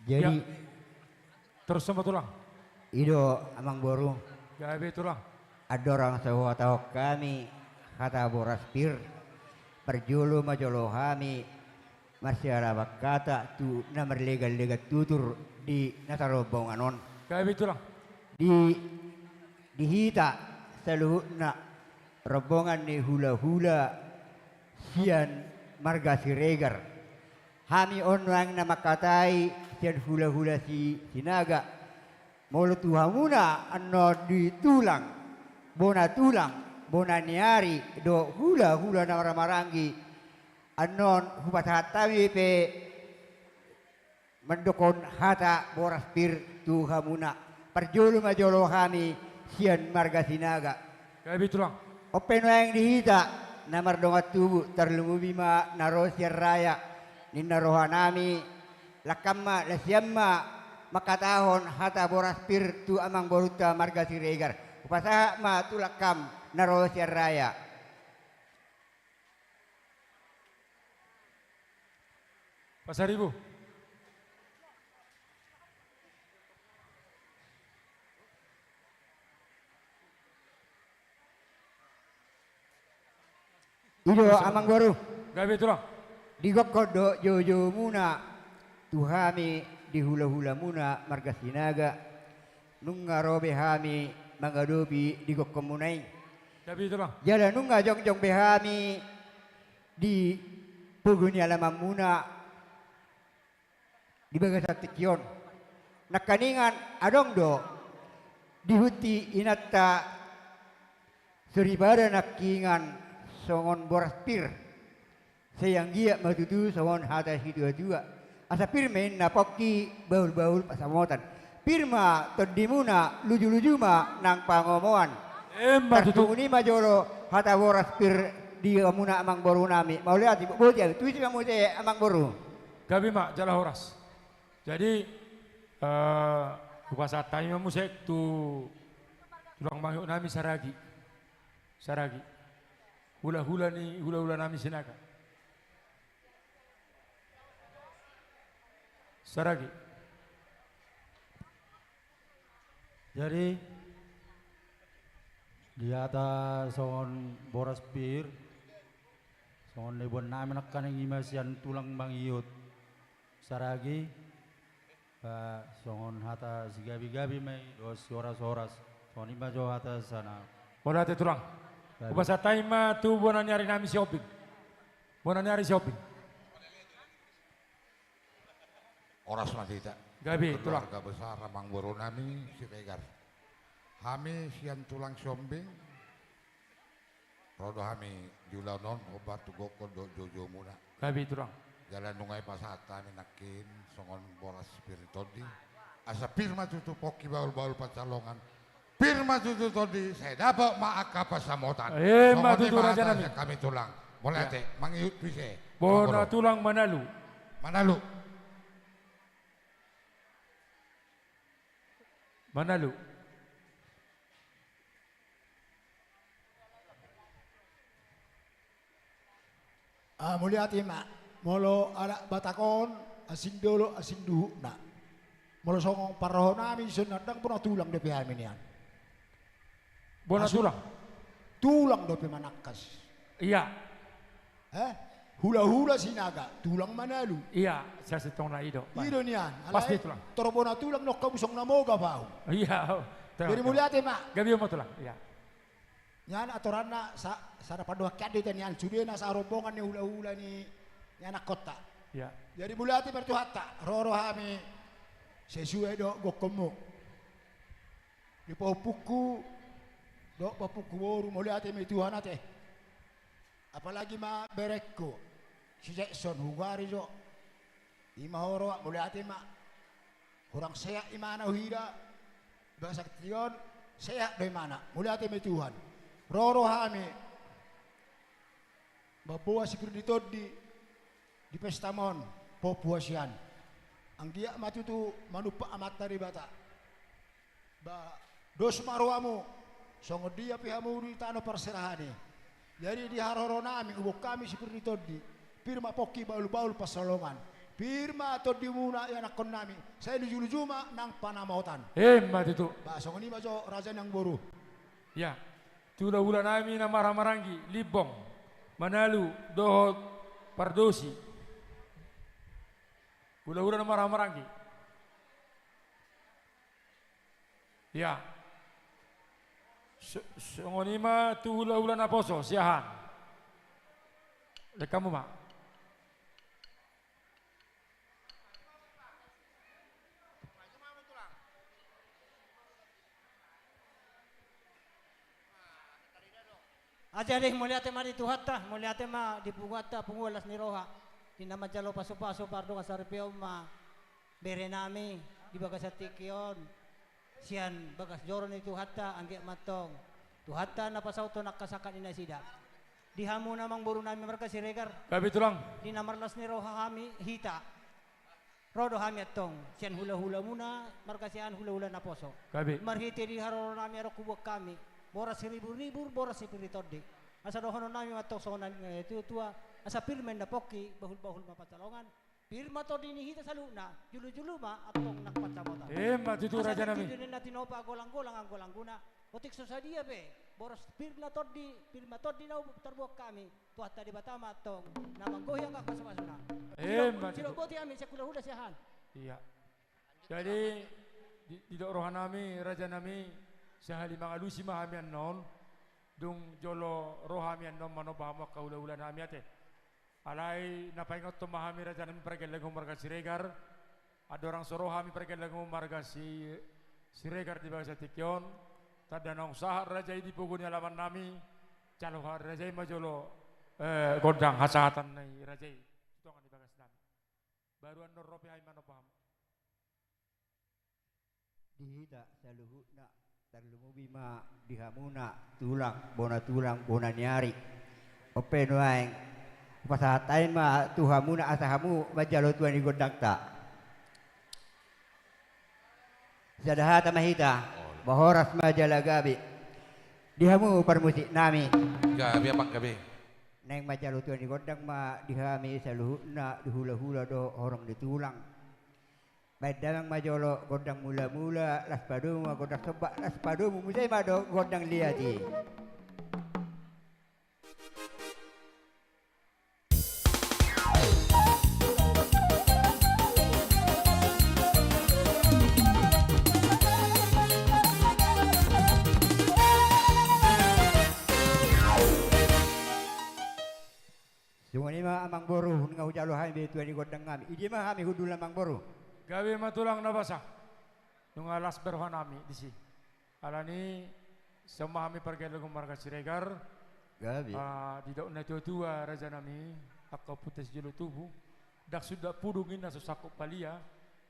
Jadi terus sama tulang. Ido amang boru. Gabe tulang. Ada orang sewa tahu kami kata boras pir perjulu majolo kami masyarakat kata tu namar legal tutur di natarobong anon. Gabe tulang. Dihita seluhna rombongan ni hula-hula sian marga Siregar. Kami orang nama katai sian hula-hula si sinaga. Molo tuhamuna ano di tulang, bona niari do hula-hula na marangi anon hubat hatawi pe mendokon hata boras pir tuhamuna perjulu majolo kami sian marga sinaga. Gabi tulang. Open yang dihita namar dongat tubu terlumubima narosir raya ninarohanami lakamma lasyamma makatahon hata boras pir tu amang boruta marga Siregar upasaha ma tulakam narosir raya. Pasaribu. Ido amang boru. Gabe tulang. Digokodo jojo muna tuhami di hula-hula muna marga sinaga nunga robe hami mangadobi di gokomunai. Gabe tulang. Jala nunga jong-jong behami di puguni alaman muna di bagasat tikyon. Nakaningan adong do dihuti inatta suribada nakingan songon boras pir sayang gia matutu songon hata situ juga asa pirmen napoki baul-baul pasamotan pirma todimuna luju-luju ma nang pangomoan matutu ni majoro hata boras pir di amuna amang boru nami mau lihat ibu boti tu kamu teh amang boru gabi mak jala horas jadi kuasa tanya musik tu tulang mangyuk nami saragi hula-hula nami sinaga saragi. Jadi di atas songon boras pir songon lebon nami nakkan yang imasian tulang mangyut saragi songon hata si gabi-gabi may dos horas-horas songon imajo hata sana wala te tulang ubasa taima tu bona nyari nami shopping Oras matita. Gabi tulang. Keluarga besar Amang Boru nami Siregar. Kami sian tulang shopping. Rodo kami diulanon obat tugoko do jojo muna. Gabi tulang. Jalan nungai pasata kami nakin songon boras spiritodi. Asa pirma tutu poki baul-baul pacalongan. Pirma tutu todi saya dapat maaka pasamotan. Matutu raja nami. Kami tulang. Boleh te mangiut pise. Bona tulang Manalu. Mulia tima molo ala batakon asing dolo asing duhu na molo songong paroho nami sunadang puna tulang depe haminian bona tulang depe manakas iya hula-hula sinaga tulang Manalu iya saya setong na ido nian pasti tulang torobona tulang no kabusong namoga bau iya jadi mulia tima gabi mo tulang iya nyan atoranna sa padua kade tanian sudena sa rombongan ni hula-hula ni anak kota. Ya. Jadi mulati bertuhatta roro kami sesuai do gokomu. Di popuku do popuku boru mulati mi Tuhan ate. Apalagi ma berekko si Jackson hugari do. Ima horo mulati ma orang saya imana uhira bahasa ktion saya do mana mulati mi Tuhan. Roro kami bawa security di pestamon popuasian ang dia matutu manupa amat dari bata ba dos maruamu songo dia pihamu di tanah perserahani jadi di haroro nami ubok kami security firma poki baul-baul pasalongan Pirma to di muna ya nakon nami. Saya luju-lujuma nang panamautan. Mati tu. Basong ini majo raja yang boru. Ya. Tula ulan nami na maramarangi, Libong, Manalu, Dohot, Pardosi. Ula-ula na maramarangi. Ya. Songonima tu ula-ula na poso, siahan. Lekamu ma. Aja deh mulia tema di Tuhatta, mulia tema di Punguata, Pungulas ni Roha. Di nama jalo paso-paso pardo kasarpeo ma berenami di bagas atikion. Sian bagas joro ni Tuhatta angge matong. Tuhatta na pasaw to nakasakan ina sida. Di hamu namang buru nami mereka siregar. Kabi tulang. Di namarlas ni Roha kami hita. Rodo kami atong. Sian hula-hula muna, marka sian hula-hula na poso. Kabi. Marhiti di haro nami aro kubok kami. Boras ribu-ribu, boras ipiritodi. Asa dohono nami matong sonan itu tua. Asa pirmen na poki, bahul-bahul mapatalongan. Pirma to dinihita sa luna, julu-julu ma atong nakpacamota. Mati tu raja nami. Asa dito natin opa golang-golang ang golang-guna. Otik so sa dia be, boras pirma to di na tarbuak kami. Tuata di batama atong namanggoyang kakasama-suna. Mati tu. Siloboti amin sa kula-hula siyahan. Iya. Jadi di rohan nami, raja nami, sahali mga lusi mahamian non, dung jolo rohamian non mano bahama kaula-ula nami ate. Alay napaingot to mahami raja nami pergelang marga siregar. Ada orang sorohami pergelang marga siregar di bangsa tikyon. Tadanong sahar raja di pugunya laman nami. Caloha raja majolo godang hasahatan nai raja. Tuangan di bagas nami. Baruan noropi hai mano paham. Dihita saluhuna tarlumubi ma dihamuna tulang bona nyari. Open waeng pasahatain ma tuhamuna asahamu majalo tuan di godakta. Sadahata mahita bahoras majala gabi. Dihamu permusik nami. Gabi apa gabi? Neng majalo tuan di godak ma dihami saluhuna dihula-hula do orang ditulang. Baik dalam majolo godang mula-mula las padu ma godang sebak las padu musai mado godang liati. Semua ni mah amang boru ngau jalo hai be tuan di godang kami. Idi mah kami hudul amang boru. Gabi matulang nabasa. Nung alas berhan nami di sini. Alani semua kami pergi lagu marga siregar. Gabi. Di daun na tua raja nami. Aku putus jelu tubuh. Dak sudah pudungin na susakop palia.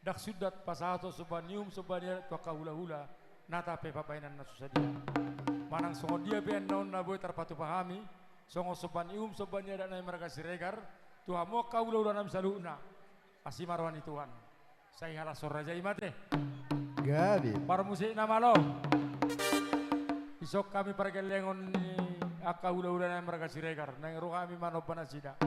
Dak sudah pasato subanium subania tuaka hula-hula. Nata pe papainan na susadia. Manang songo dia pe naon na boy terpatu pahami. Songo subanium subania dan marga siregar. Tuhamu kau hula-hula nam saluna. Asih marwan Tuhan. Saya halas raja imate. Gabi. Para musik nama lo. Isok kami pergelengon ni aka hula-hula na mereka siregar. Nang ro kami manoban sida.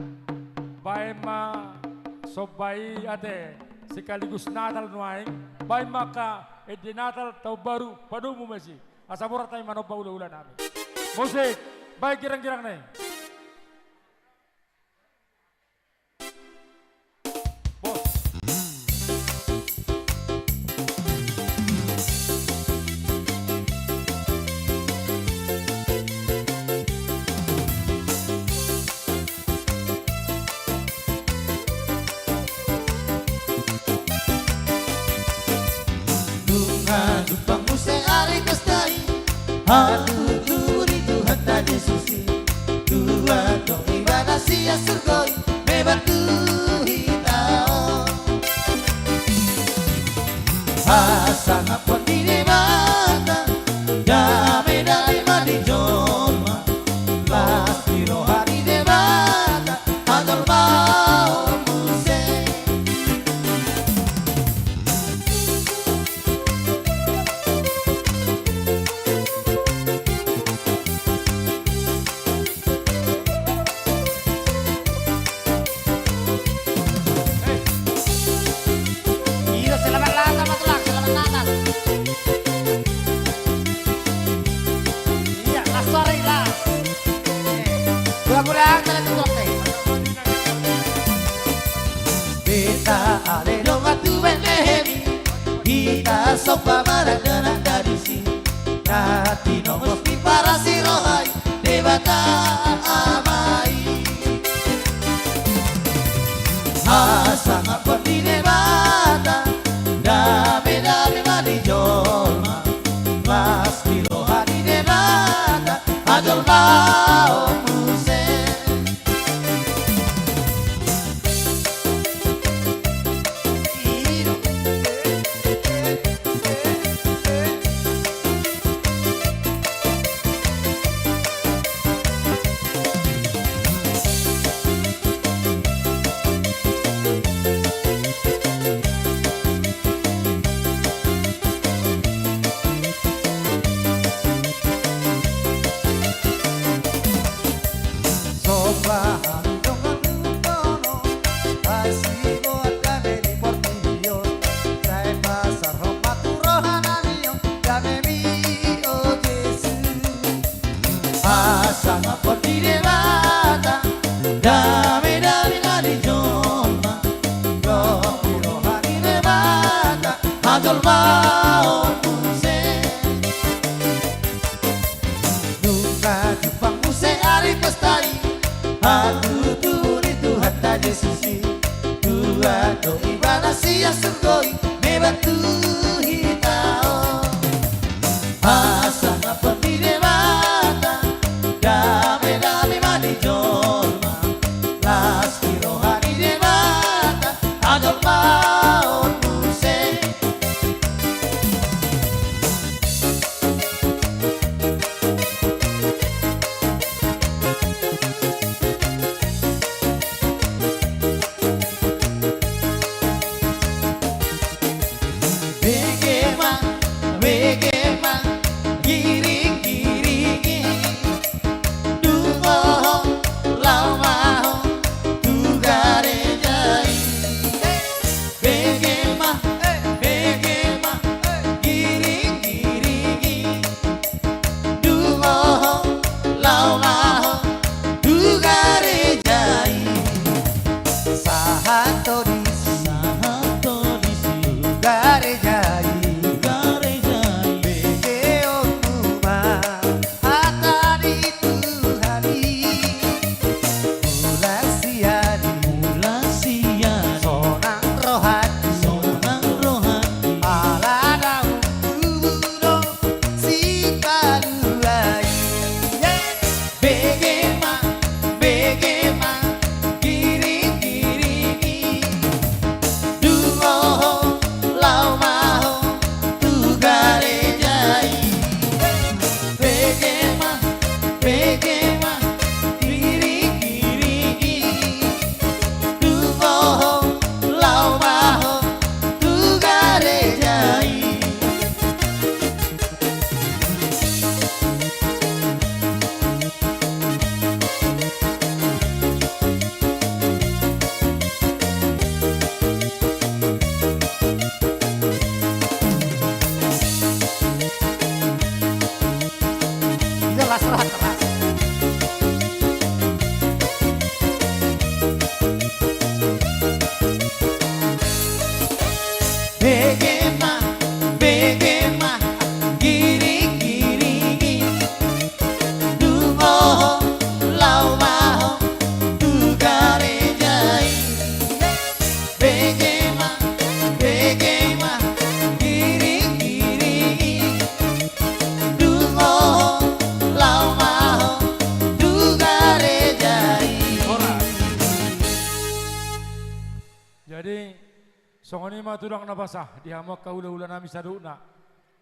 Bae ma sobai ate sekaligus Natal nuaing. Bae maka edi Natal tau baru padumu masih. Asapura tayo manoba hula-hula namin. Musik. Bae girang-girang nih. Aku turi Tuhan tak Yesusi Tuhan dong ibadah sia surgoi Mebantu hitao Asang apa di mata Dame dari madi joma Pasti rohani de mata Ador mau musik Beta ale dong atu benehemi kita sopa maragana dari si Nati nomos di para si rohai debata amai Asang apa di debata Dame dame mani jolma Las di rohani debata Adolma omuse Dame dame dame jolma Rohi rohani debata Adolma omuse Nunca jupang muse ari pestari Hatu turi Tuhan taje sisi Dua doi banasi ya surgoi Mebatu hitao Asang apa di debata Dame dame mani jolma Las rohani debata Adolma omuse Begema, begema Giring giringi Dungo lau maho Tugare jai Begema, begema Giring giringi Dungo lau maho Tugare jai Sahato disi Tugare jai Bege onuma Atari Tuhani Mulasiani Sonang rohani Alada uno Si paduai Begema Begema Giring giringi Dungo lau maho Tugare jai Begema Begema Giring giringi Dungo lau maho Tugare jai Jelas keras Begema, begema Giring giringi Dungo lau maho Tugare jai Begema, begema Giring giringi Dungo lau maho Tugare jai Jadi songoni mah tudang nabasah dihamak kaula-ula nami saduna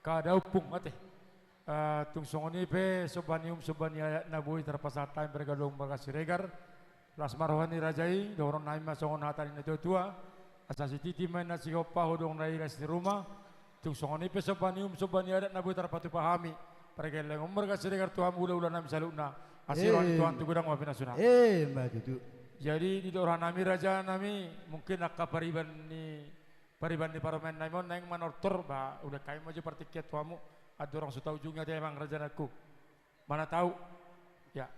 kadaupung mate tung songoni pe sobanium sobania nabui terpasata bergadong bagasi regar las marwani rajai doron nami songon hatani na tua asasi titi main nasi gopa hodong rai di rumah tung songoni pe sobanium sobania nabui terpatu pahami bergadong bagasi regar tuhan ula-ula nami saduna asiran tuhan tu gudang wapina sunah mbak Dudu. Jadi di doran nami raja nami mungkin akka pariban ni paromen naimon neng manortor ba udah kayak maju partiket tuamu ada orang sudah ujungnya dia emang raja aku mana tahu ya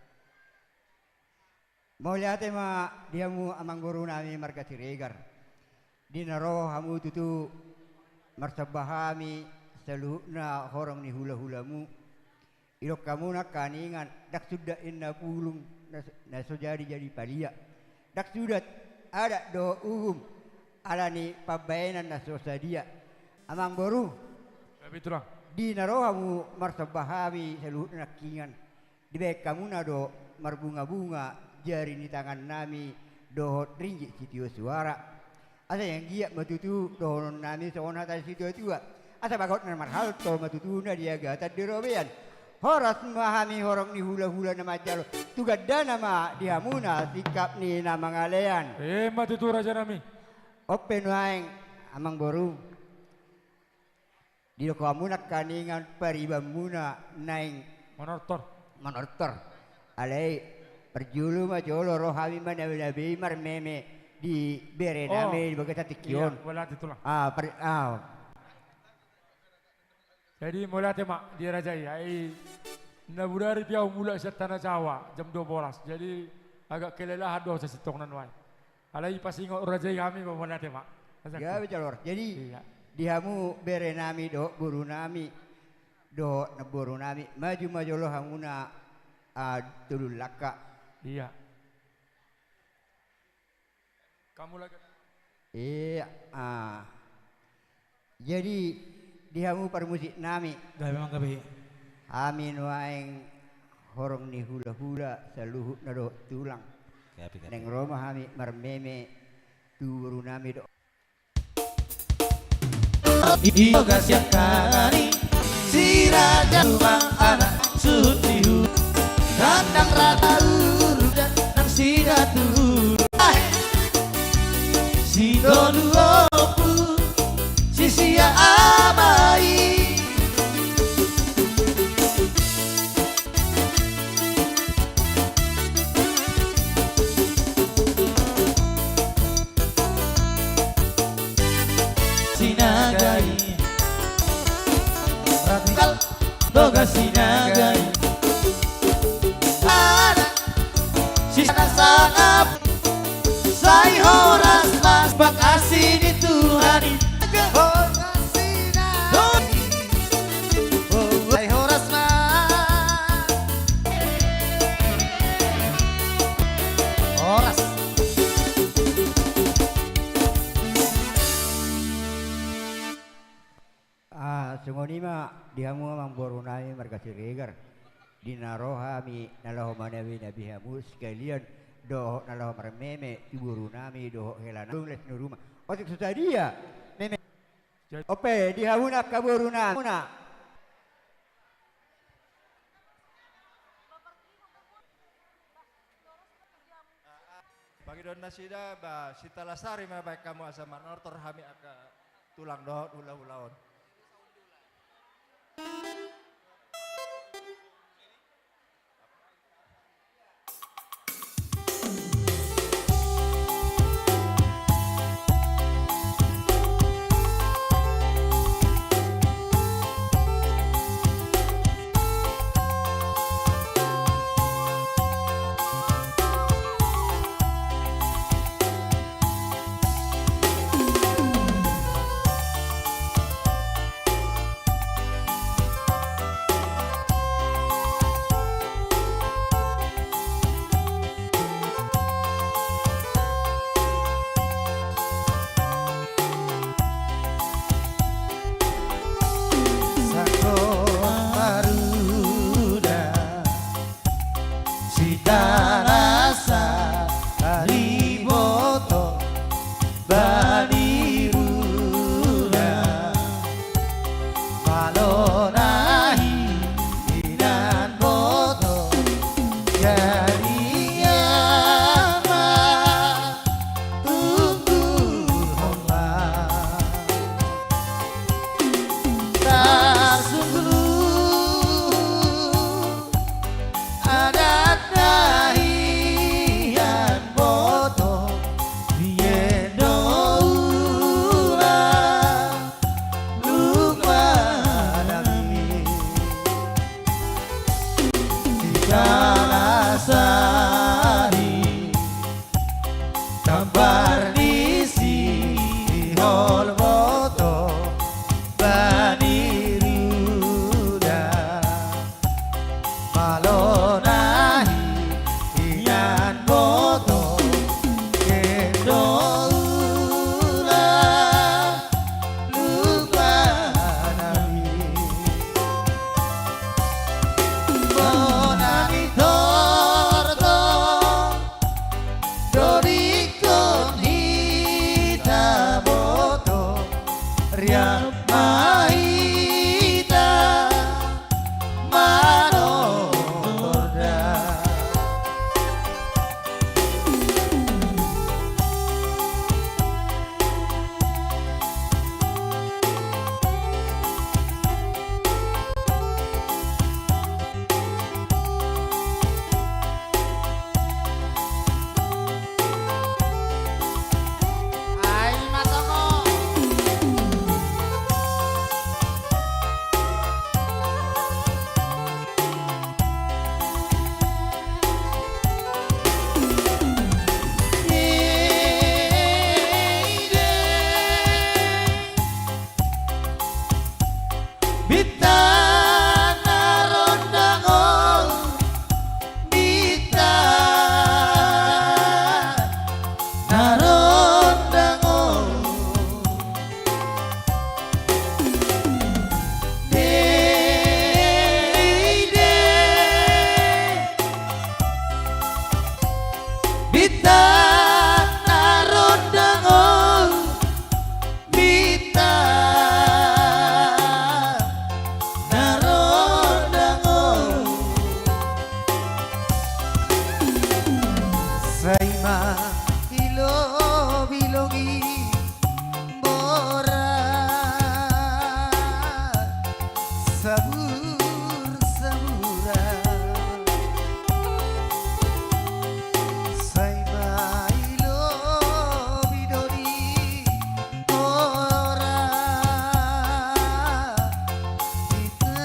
mau lihat emang dia mu amang guru nami marga Siregar dinaro hamu tutu marsabahami seluhna horong ni hula-hulamu ilok kamu nak kaningan dak sudah inna pulung na so jadi palia dak sudah ada do ala ni pabainan na so sadia amang boru itulah dinaro hamu marsabahami seluhna kingan dibek kamu na do marbunga-bunga jari ni tangan nami dohot ringgit sitio suara asa yang giat matutu dohon nami soon hata sitio tua asa bagot na marhalto matutuna dia gata dirobean horas mahami horong ni hula-hula na majalo tugada nama dihamuna sikap ni na mangalean matutu raja nami open waeng amang boru di loko amunak kaningan paribamuna naing monortor alai perjulu ma jolo rohami manabi marmeme di bere name di bagata tikion wala itulah jadi mulai tema dia rajai ai nabudari piau mula setana Jawa jam 12 jadi agak kelelahan doh sesitong nan wai alai pasingok rajai kami mulai tema ya bejalor jadi dihamu bere nami do guru nami do naburu nami maju majolo hamuna tulul laka iya kamu lagi iya jadi dihamu permusik nami memang gabi amin waeng horong ni hula-hula seluhut nado tulang neng Roma hami marmeme turu nami do Yoga siap kali si raja rumah anak suhu dandang rata urudan nang si datu si doluopu si sia amai sinagai radikal boga sinagai ada sisa sangap sai horas mas bakasi di Tuhan sai horas mas horas sungoni ma dihamu amang borunai markasi regar dinarohami nalaho manawi nabi hamu sekalian doh nalaho marmeme iburunami doh helana les nuruma otik susadia meme ope dihamuna kaburuna bagi don nasida ba sita lasari ma baik kamu asa manortor hami aka tulang doh ulah-ulahon Ria Mahita Manotorda. Saima ilo bilogi bora sabur sabura Saima ilo bidori bora kita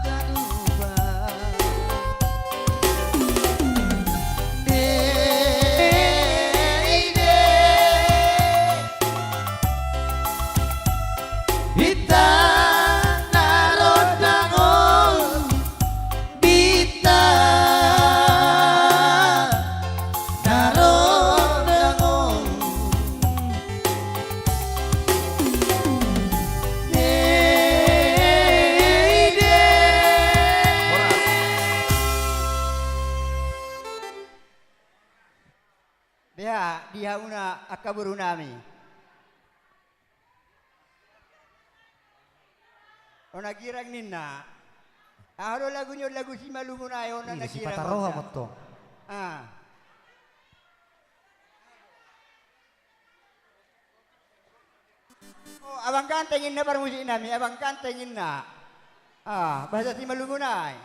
gaduba Bita narodangol Bita narodangol Dia una akaburu nami. Ona girang ninna. Aro lagunya lagu si malungun ayo na Ini si nakirang. Pataroha mo to. Ah. Oh, abang kantengin na parmusik nami, abang kantengin na. Ah, bahasa si malungun ay.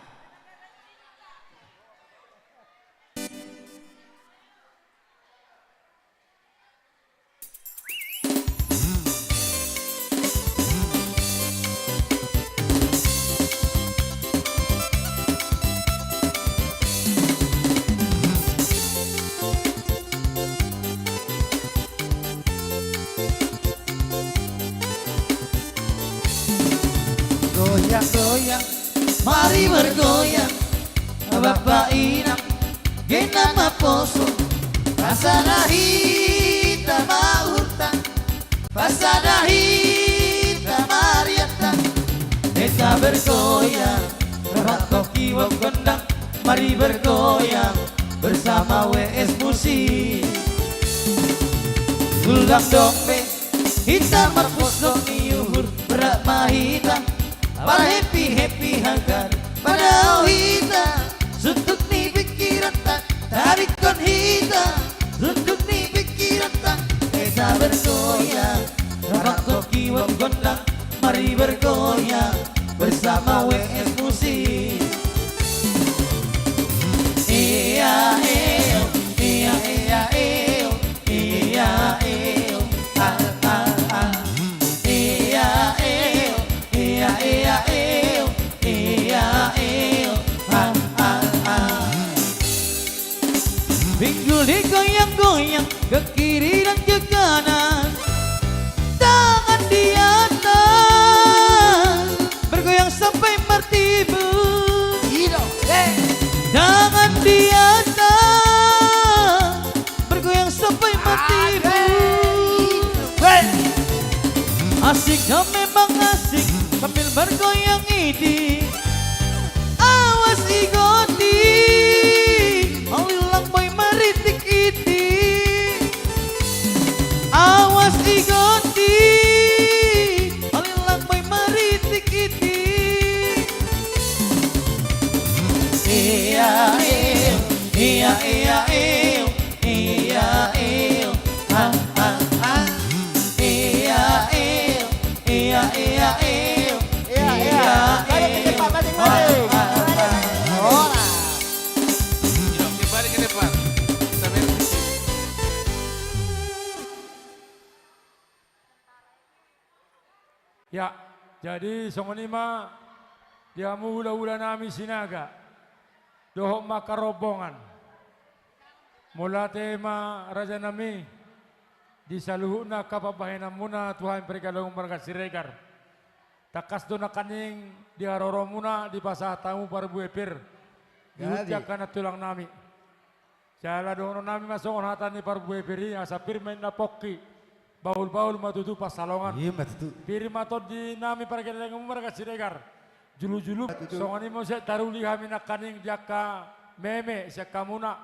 Goyang-goyang, mari bergoyang Bapak Inang, gena maposo Pasada hita maurta Pasada hita mariata Kita bergoyang, rapat koki wong gondang Mari bergoyang, bersama WS Musik Gulang dombe, hita marposo niuhur Berak mahita para happy hagar pada hita suntuk ni pikiran tak tarik kon hita suntuk ni pikiran tak kita bergoyang rapat koki wong gondang mari bergoyang bersama WS Musik iya eo iya iya eo iya eo ah ah ah iya eo iya iya eo iya eo ah ah ah pinggul digoyang-goyang ke kiri dan ke kanan tangan di atas bergoyang sampai mertibu tangan di atas bergoyang sampai mertibu asik dan memang asik sambil bergoyang ini awas igoti alilang boy meritik ini awas igoti Ya, jadi songonima dia hula-hula nami sinaga. Dohok makarobongan. Mula tema raja nami di saluhuna kapabahenan muna Tuhan pergalong marga siregar. Takas dona kaning di haroro muna di pasah tamu parbu epir. Diutya kana tulang nami. Jala dono nami masongon hatan ni parbu epiri asa pirmen na pokki. Baul-baul matutu pasalongan. Iya matutu. Piri matot di nami pergalong marga siregar. Julu-julu songoni mo siya taruli kami na kaning jaka meme siya kamuna.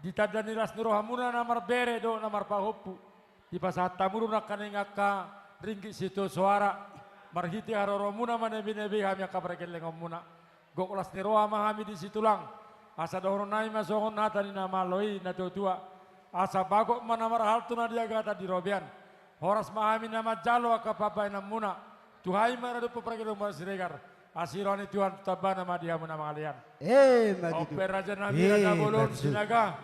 Ditadani ras nirohamuna namar bere do namar pahopu. Di pasat tamuru na kaning aka ringki situ suara. Marhiti haroro muna manebi-nebi kami aka pergalong muna. Goklas nirohama kami di situ lang. Asa dohron nai masongon natani nama loi na tua. Asa bagok manamar haltu na dia gata di robian. Horas mahami nama jalo aka papai namuna. Tuhai marado pergalong marsiregar. Asironi Tuhan tabah nama dia muna mangalian. Matutu. Oper raja nabi raja bolon sinaga.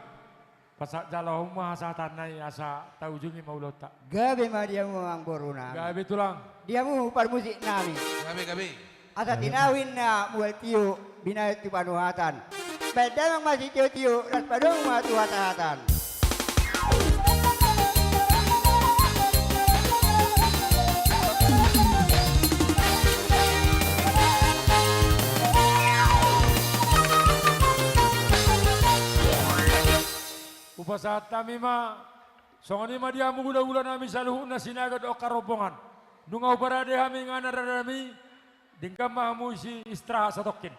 Pasak jalo humah asa tanai asa taujungi maulota. Gabe ma dia mu ang boruna. Gabe tulang. Dia mu parmusik nami. Gabe. Asa tinawin na mual tiu binayat tu panuhatan. Bedang masih tiu ras padong ma tu hatan. Upasat kami ma songoni ma dia mugula-gula nami saluhu na sinaga do karobongan. Nungaw parade kami ngana radami dingkam mahamu isi istraha satokin.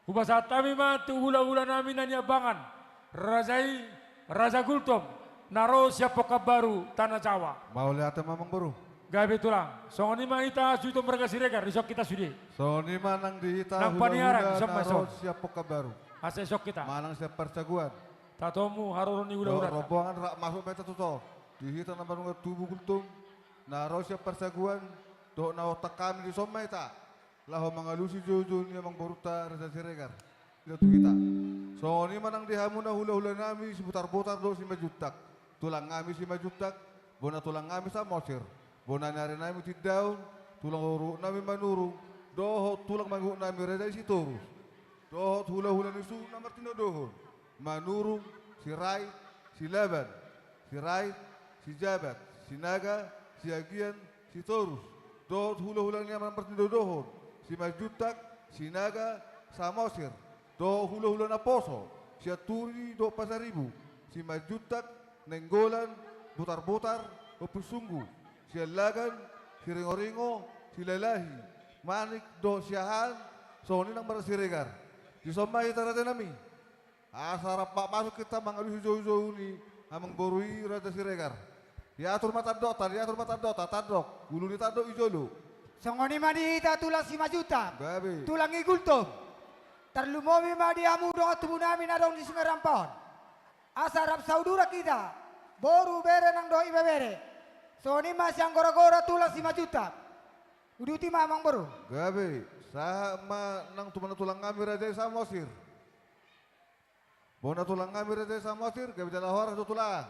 Upasat kami ma tu gula-gula nami nanyabangan Razai Raja Gultom naro siapa kabaru tanah Jawa. Mau lihat mamang baru. Gabe tulang. Songoni ma ita suito mereka siregar risok kita sudi. Songoni ma nang dihita nang paniaran naro siapa kabaru. Asa esok kita. Manang siap percaguan. Tatomu haruruni udah. Rombongan rak masuk meta tuto. Dihita nang banung tubuh Gultom. Naro siap percaguan. Do na otak kami di somai ta. Laho mangalusi jojo ni amang boruta Raja Siregar. Itu kita. Songoni ma nang dihamu na hula-hula nami seputar-putar do si majutak. Tulang ngami si majutak. Bona tulang ngami sa mosir. Bona nari nami tidau. Tulang uru nami manurung. Doho tulang manggu nami Raja isi torus. Doho hula-hula nisu namar tino dohon. Manurung, si Rai, si Laban, si Rai, si Jabat, si Naga, si Agian, si Torus. Dohot hula-hula niya mempertindo dohon. Si Majutak, si Naga, Samosir. Doho hula-hula na Poso, si Aturi, do Pasaribu. Si Majutak, Nenggolan, Butar-butar, Opusunggu. Si Alagan, si Ringo-ringo, si Lelahi. Manik, do Siahan, Soni nang Marasiregar. Di somai tarate nami. Asara pak masuk kita mengalusi jauh-jauh ni amang borui Raja Siregar. Diatur mata dota tadok gulu ni tadok ijolo. Songoni madi ita tulang 5 juta. Gabe. Tulang igultom. Terlumomi madi amu dong tubuh nami nadong di Sungai Rampon. Asarap saudara kita. Boru bere nang doi bebere. Songoni masih yang gora-gora tulang 5 juta. Uduti mamang baru. Gabe. Sama nang tulang kami Raja Samosir. Bona tulang kami Raja Samosir, gabi dalam horas do tulang.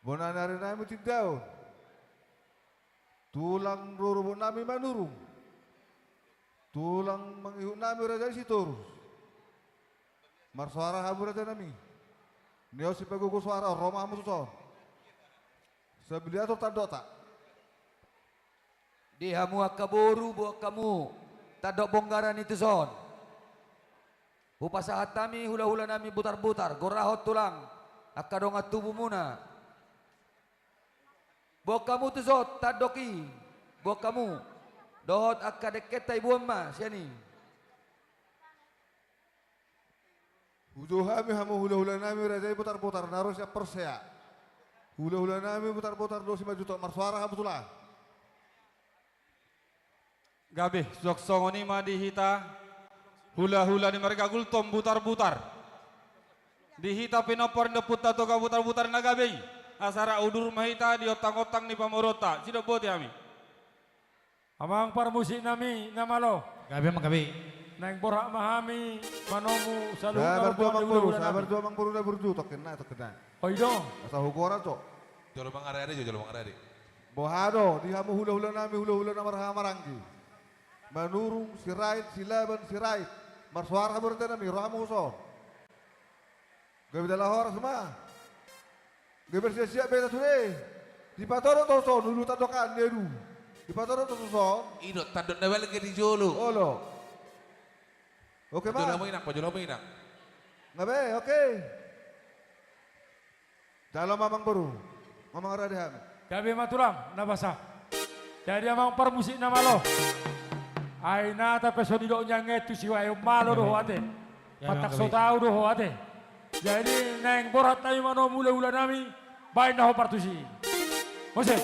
Bona nari nami tidau. Tulang ruru nami manurung. Tulang mangihuk nami Raja Sitorus. Marsuara hamu Raja nami. Neo si pegugu suara Roma hamu suson. Sebelia tu tadok tak. Di hamu akaboru buat kamu. Tadok bonggaran itu son. Upasahat kami hula-hula nami butar-butar, gorahot tulang, akadonga tubuh muna. Bok kamu tu zot, tadoki, bok kamu, dohot akadeketai buam ma, siani. Ujuh kami hamu hula-hula nami Raja putar-putar, narosnya persea. Hula-hula nami putar-putar 25 juta, marsuara hamu tulang. Gabe, sok songoni ma dihita. Hula-hula di mereka Gultom butar-butar. Dihita pinopor deputa toga butar-butar nagabei. Asara udur mahita di otang-otang ni pamorota. Sido bote kami. Amang parmusik nami namalo. Gabe mang gabe. Nang borak mahami manomu salu. Sabar dua mang buruna burju token na. Oido. Asa hukora cok. Jolo mang arade. Bohado, dihamu hula-hula nami hula-hula na marhammaranggi. Manurung sirait, silaban sirait. Marsuara berarti nami, ramu huson. Gabi dalah horas semua. Gabi siap-siap beta sudah. Di patoro toson, dulu tadokan dia dulu. Di patoro toson. Idot tadot na balik di jolo. Olo. Oke mah. Pajolo mo inak. Ngabe, oke. Dalam mamang baru. Mamang radiham. Gabi matulang nabasa. Jadi amang permusik nama lo. Aina tapi sonido nyangetu siwayo malo doh ate. Patak so tahu doh ate. Jadi neng borat tayo mano mula-mula nami. Baik na ho partusi. Mose.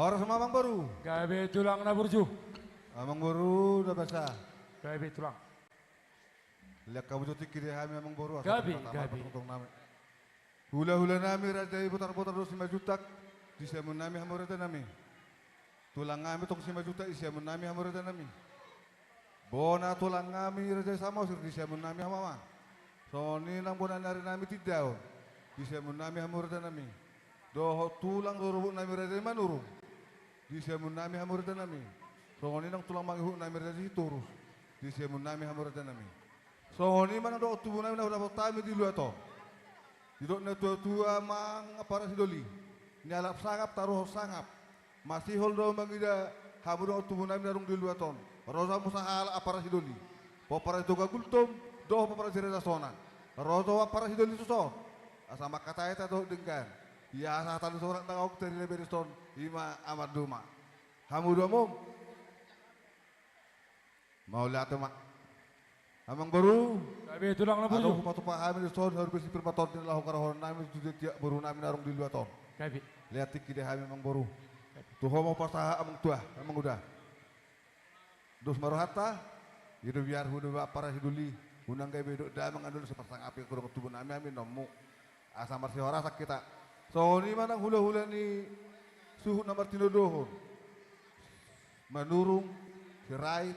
Horas sama Amang Baru. Gabe tulang na burju. Amang Baru udah basah. Gabe tulang. Lihat kamu cuci kiri kami Amang Baru. Gabi. Hula-hula nami raja putar-putar 5 juta. Disiamun nami hamurata nami. Tulang kami tong 5 juta isiamun nami hamurata nami. Bona tulang kami raja sama sir disiamun nami hamama. So ni nang bona nari nami tidak. Disiamun nami hamurata nami. Doh tulang dorobuk nami raja manurung. Disiamun nami hamurata nami. So ni nang tulang mangihu nami raja turus. Disiamun nami hamurata nami. So ni mana do tubuh nami na dapat tami di luar to. Didok na tua-tua mang para sidoli. Nyalap sangap taruh sangap. Masih hol do mangida hamu do tubuh nami narung di luar ton. Rosa musahal para sidoli. Po para itu gultom do para sirena sona. Rosa para sidoli suso. Asama kata eta do dengkan. Ya asa tanu sorak tangok dari Leberiston Ima Ahmad Duma. Hamu do mom. Mau lihat mak. Amang Baru. Gabe tulang na burju. Aduh patu paham di son harus bersih perpaton di lahu karahon nami sudah tiak baru nami narung di luar ton. Gabe. Lihat tik dia kami Amang Baru. Tuh mau pasaha Amang tua, Amang udah. Dos marohata. Itu biar hudu para hiduli. Unang gabe do da mangandul sepasang api kurang tubuh nami amin nomu. Asa marsi ora sak kita. So ni mana hula-hula ni suhu nomor 3 dohon. Manurung, sirai,